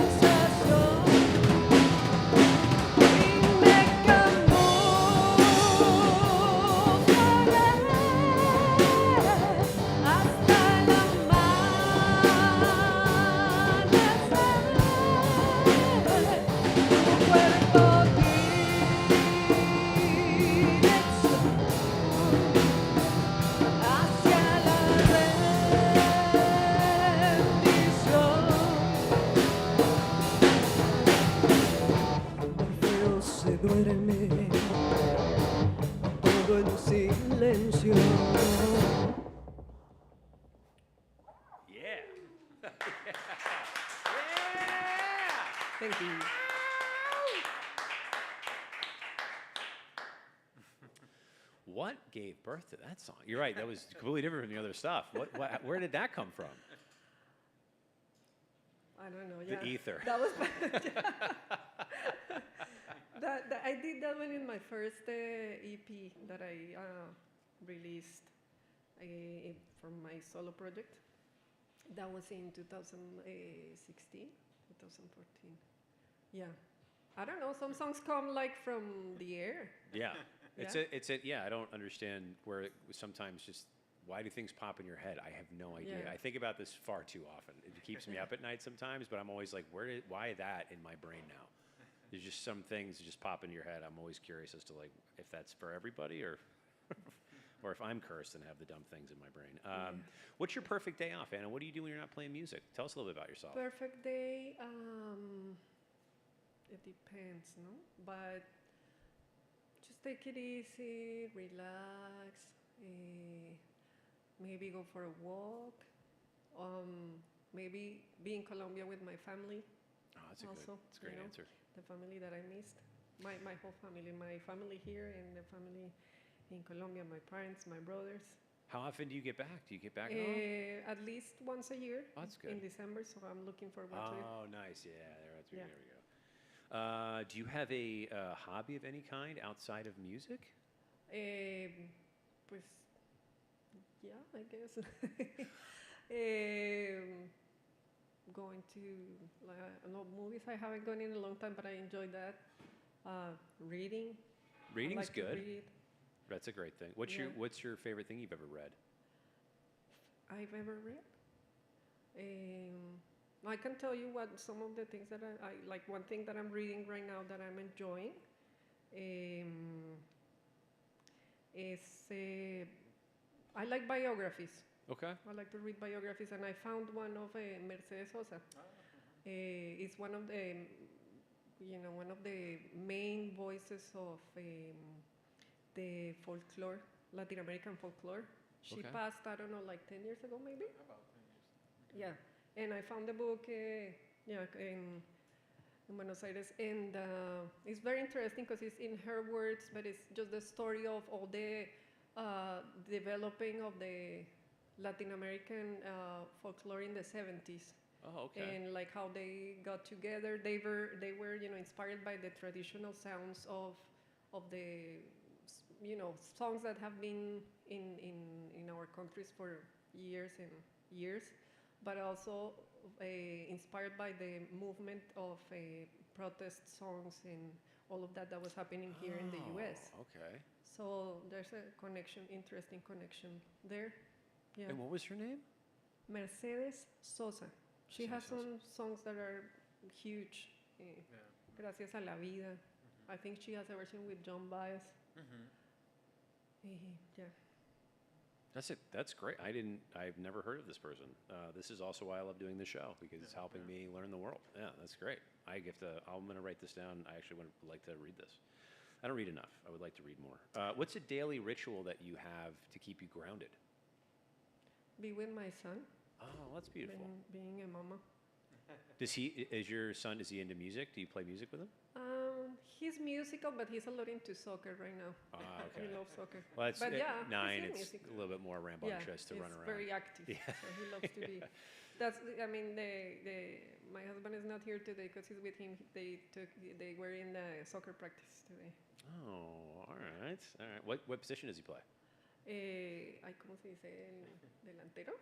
sensación, y me camuflaré hasta el amanecer. Tu cuerpo dirección hacia la rendición. Orfeo se duerme, todo en silencio. Yeah. Thank you. What gave birth to that song? You're right. That was completely different from the other stuff. Where did that come from? I don't know. The Yeah. ether. That was. I did that one in my first EP that I released from my solo project. That was in 2016, 2014. Yeah. I don't know. Some songs come like from the air. Yeah. Yeah. Yeah, I don't understand where sometimes just why do things pop in your head? I have no idea. Yeah. I think about this far too often. It keeps me up at night sometimes, but I'm always like, why that in my brain now? There's just some things that just pop into your head. I'm always curious as to like if that's for everybody or or if I'm cursed and have the dumb things in my brain. What's your perfect day off, Anna? What do you do when you're not playing music? Tell us a little bit about yourself. Perfect day. It depends, no? But just take it easy, relax. Maybe go for a walk. Maybe be in Colombia with my family. Oh, that's Also, that's a great you know. answer. The family that I missed. My whole family. My family here and the family in Colombia. My parents, my brothers. How often do you get back? Do you get back at all? At least once a year. Oh, that's good. In December, so I'm looking forward to it. Oh, nice. Yeah, there Yeah. we go. Do you have a hobby of any kind outside of music? Pues, yeah, I guess. Going to no movies. I haven't gone in a long time, but I enjoy that. Reading. I Reading's like to good. read. That's a great thing. What's your favorite thing you've ever read? I've ever read. I can tell you what some of the things that I like. One thing that I'm reading right now that I'm enjoying is I like biographies. Okay. I like to read biographies, and I found one of Mercedes Sosa. It's one of the, one of the main voices of the folklore, Latin American folklore. She Okay. passed, I don't know, like 10 years ago, maybe. About 10 years. Yeah, and I found the book, in Buenos Aires, and it's very interesting because it's in her words, but it's just the story of all the developing of the Latin American folklore in the 70s. Oh, okay. And like how they got together. They were inspired by the traditional sounds of the songs that have been in our countries for years and years, but also inspired by the movement of protest songs and all of that was happening here in the US. Okay. So there's a connection, interesting connection there. Yeah. And what was her name? Mercedes Sosa. She has Mercedes some songs that are huge. Gracias a la vida. I think she has a version with John Baez. Yeah. That's it. That's great. I've never heard of this person. This is also why I love doing the show because it's helping me learn the world. Yeah, that's great. I'm going to write this down. I actually would like to read this. I don't read enough. I would like to read more. What's a daily ritual that you have to keep you grounded? Be with my son. Oh, that's beautiful. Being a mama. Is your son, is he into music? Do you play music with him? He's musical, but he's a lot into soccer right now. Ah, okay. He loves soccer. Well, that's But yeah, he's 9. in It's music. a little bit more rambunctious to he's run around. very active. So he loves to be. That's. I mean, my husband is not here today because he's with him. They were in the soccer practice today. Oh, all right, all right. What position does he play? Ay, ¿cómo se dice? El delantero.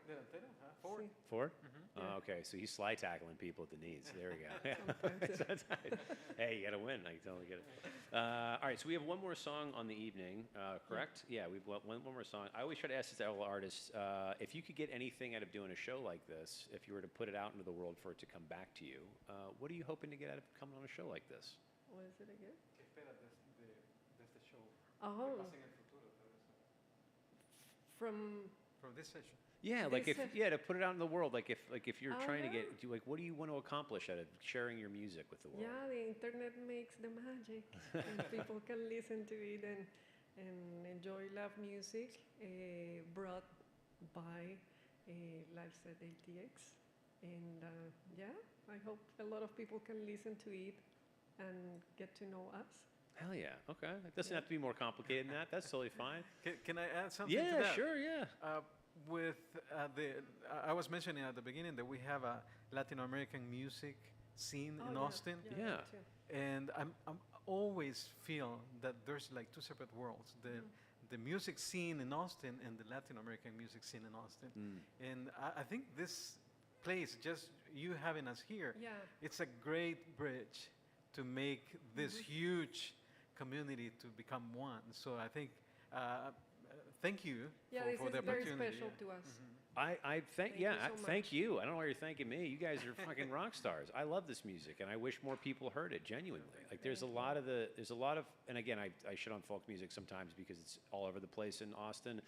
Forward. Sí. Forward? Yeah. Oh, okay, so he's slide tackling people at the knees. There we go. Sometimes, yeah. That's right. Hey, you got to win. I can totally get it. All right, so we have one more song on the evening, correct? Yeah, we've got one more song. I always try to ask this to all artists, if you could get anything out of doing a show like this, if you were to put it out into the world for it to come back to you, what are you hoping to get out of coming on a show like this? What is it again? ¿Qué espera de este show? Oh, ¿Qué pasa en el futuro? from From this session. Yeah, like This, to put it out in the world, like if you're trying to yeah. what do you want to accomplish out of sharing your music with the world? yeah, the internet makes the magic, and people can listen to it and enjoy live music brought by Lifeset ATX. And yeah, I hope a lot of people can listen to it and get to know us. Hell yeah. Okay. It doesn't Yeah. have to be more complicated than that. That's totally fine. Can I add something to Yeah, that? sure. Yeah. I was mentioning at the beginning that we have a Latin American music scene Oh, in yeah, Austin, Yeah. that too. and I'm always feel that there's like two separate worlds: the music scene in Austin and the Latin American music scene in Austin. And I think this place, just you having us here, Yeah. it's a great bridge to make this huge community to become one. So I think, thank you Yeah, for, this for is the very opportunity. special yeah. to us. I Thank you so thank much. you. I don't know why you're thanking me. You guys are fucking rock stars. I love this music, and I wish more people heard it genuinely. Like there's a lot of, and again, I shit on folk music sometimes because it's all over the place in Austin,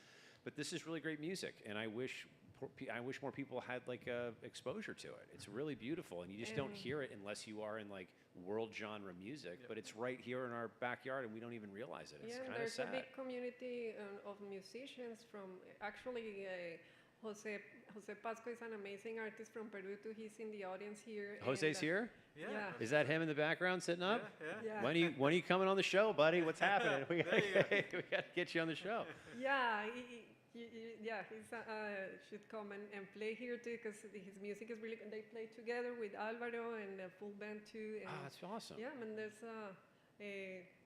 but this is really great music, and I wish more people had like exposure to it. It's really beautiful, and you just don't And- hear it unless you are in like world genre music. But it's right here in our backyard, and we don't even realize it. It's Yeah, and kind of there's a sad. big community of musicians from actually Jose Pasco is an amazing artist from Peru too. He's in the audience here. Jose's and, here. Yeah. Is that him in the background sitting up? Yeah. When are you coming on the show, buddy? What's happening? We There you go. got to get you on the show. Yeah, he should come and play here too because his music is really good. They play together with Alvaro and the full band too. And Oh, that's awesome. yeah, and there's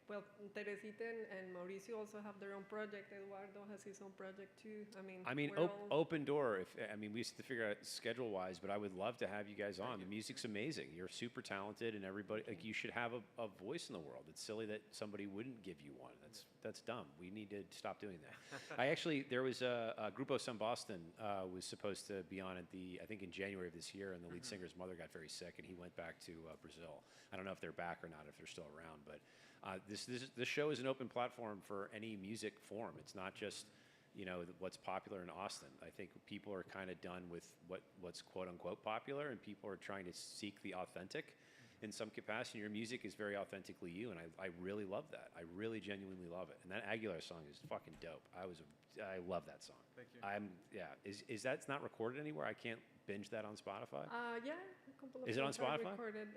well, Teresita and Mauricio also have their own project. Eduardo has his own project too. I mean, we're all- open door. We used to figure out schedule wise, but I would love to have you guys on. The music's amazing. You're super talented, and everybody like you should have a voice in the world. It's silly that somebody wouldn't give you one. That's dumb. We need to stop doing that. There was a Grupo San Boston was supposed to be on at I think in January of this year, and the lead singer's mother got very sick, and he went back to Brazil. I don't know if they're back or not, if they're still around, but this show is an open platform for any music form. It's not just what's popular in Austin. I think people are kind of done with what's quote unquote popular, and people are trying to seek the authentic in some capacity. Your music is very authentically you, and I really love that. I really genuinely love it. And that Aguilar song is fucking dope. I love that song. Thank you. Is that not recorded anywhere? I can't binge that on Spotify. yeah, a couple of Is it on songs are Spotify? Recorded.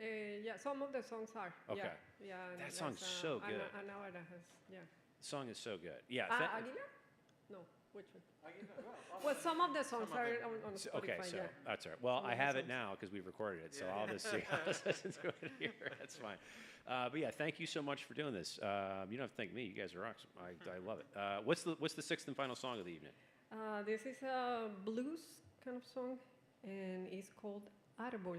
Yeah, some of the songs are. Okay. Yeah. and That song's there's, so good. Ana has, yeah. The song is so good. Yeah. Aguilar? No, which one? Well, some of the songs Some of are them. on Spotify, Okay, so yeah. that's all right. Well, Some I of the have it songs. now because we've recorded it, so I'll just listen to it here. That's fine. But yeah, thank you so much for doing this. You don't have to thank me. You guys are rocks. I love it. What's the sixth and final song of the evening? This is a blues kind of song, and it's called Árbol.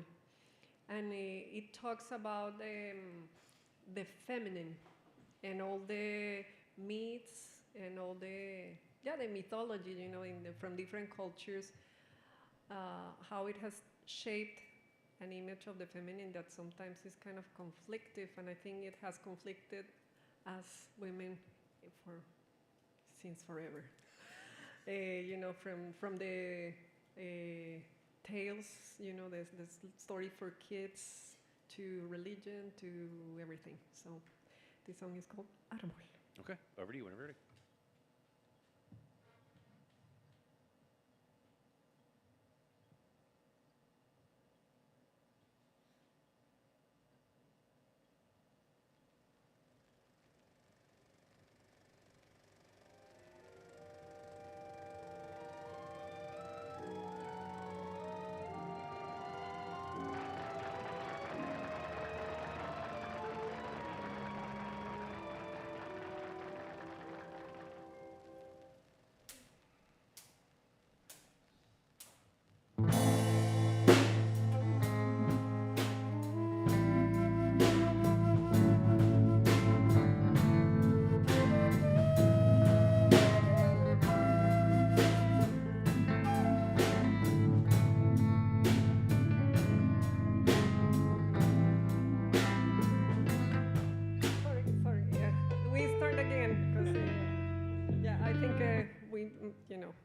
And it talks about the feminine and all the myths and all the mythology, from different cultures, how it has shaped an image of the feminine that sometimes is kind of conflictive, and I think it has conflicted as women since forever. From the tales, the story for kids, to religion, to everything. So this song is called Árbol. Okay, over to you whenever you're ready.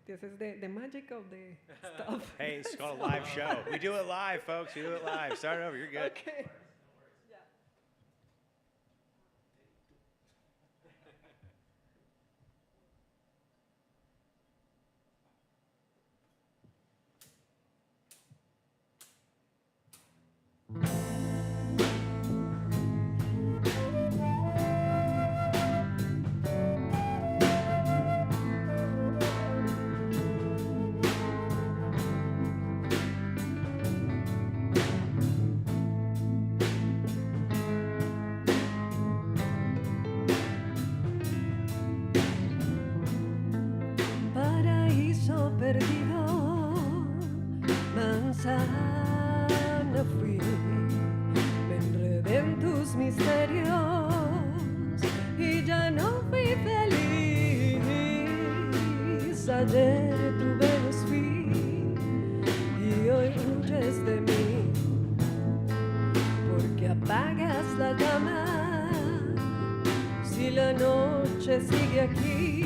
this is the magic of the stuff. Hey, it's called a live show. We do it live, folks. We do it live. Start it over. You're good. Okay. Paraíso perdido, manzana fui, me enredé en tus misterios y ya no fui feliz. Ayer tu Venus fui y hoy huyes de mí, porque apagas la llama si la noche sigue aquí.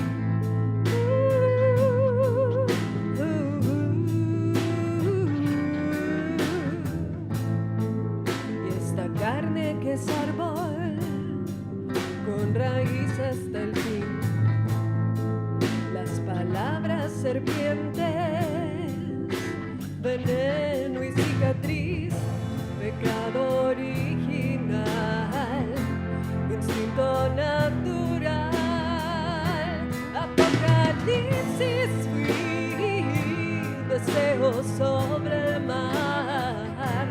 Y esta carne que es árbol, con raíz hasta el fin. Las palabras serpientes, veneno y cicatriz, pecado original, instinto natural, apocalipsis fui, deseo sobre el mar,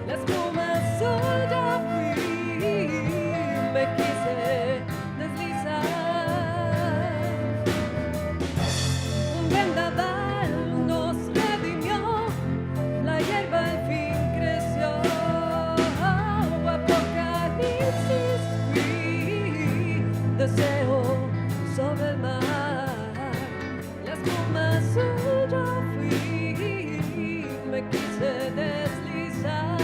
la espuma suya fui, me quise deslizar. Un vendaval nos redimió, la hierba al fin creció. Apocalipsis fui, deseo sobre el mar, la espuma suya fui, me quise deslizar.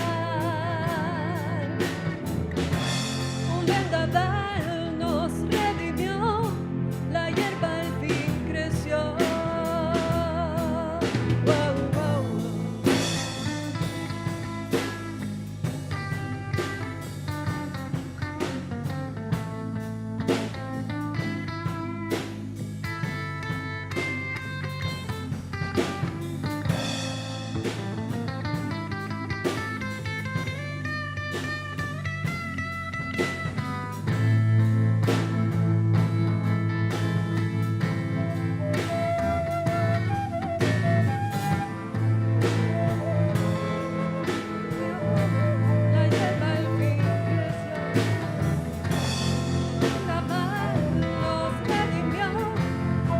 Un vendaval nos redimió, la hierba al fin creció. Wow, wow. La hierba al fin creció. Vendaval nos redimió,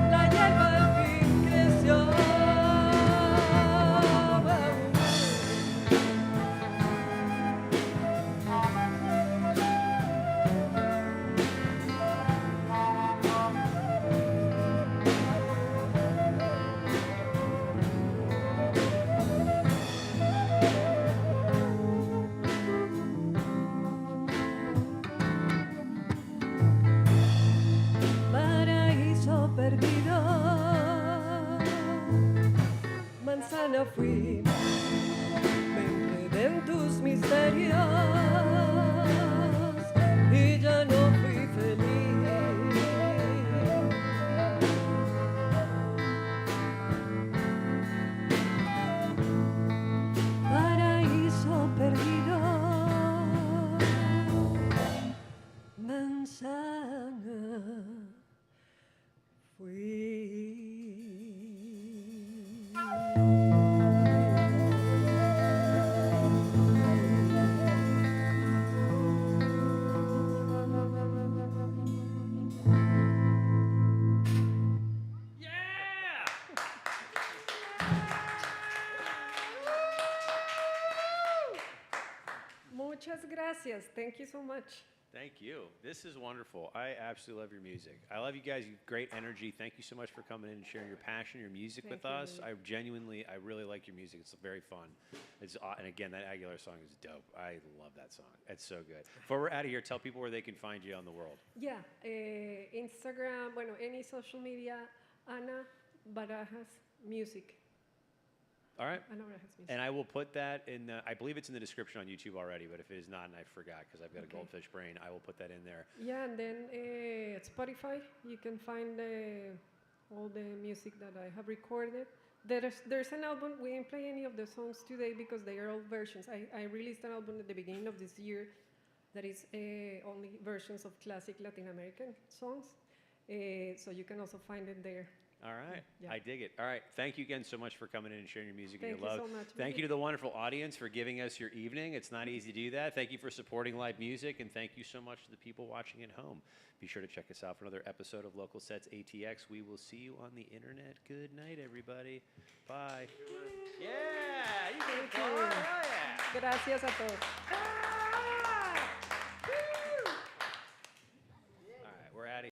la hierba al fin creció. Paraíso perdido, manzana fui, me enredé en tus misterios y ya no fui feliz. Paraíso perdido, manzana Muchas gracias. Thank you so much. Thank you. This is wonderful. I absolutely love your music. I love you guys. You have great energy. Thank you so much for coming in and sharing your passion, your music with Thank you, us. I really like your music. It's very fun. And again, that Aguilar song is dope. I love that song. It's so good. Before we're out of here, tell people where they can find you on the world. Yeah, Instagram, bueno, any social media, Ana Barajas Music. All right. Barajas Music. And I will put that in the, I believe it's in the description on YouTube already, but if it is not and I forgot because I've got a Okay. goldfish brain, I will put that in there. Yeah, and then Spotify, you can find all the music that I have recorded. There's an album, we didn't play any of the songs today because they are all versions. I released an album at the beginning of this year that is only versions of classic Latin American songs. So you can also find it there. All right. Yeah. I dig it. All right. Thank you again so much for coming in and sharing your music Thank and your you love. so much. Thank you to the wonderful audience for giving us your evening. It's not easy to do that. Thank you for supporting live music, and thank you so much to the people watching at home. Be sure to check us out for another episode of Local Sets ATX. We will see you on the internet. Good night, everybody. Bye. Yeah, you can Thank you. yeah. Gracias a todos.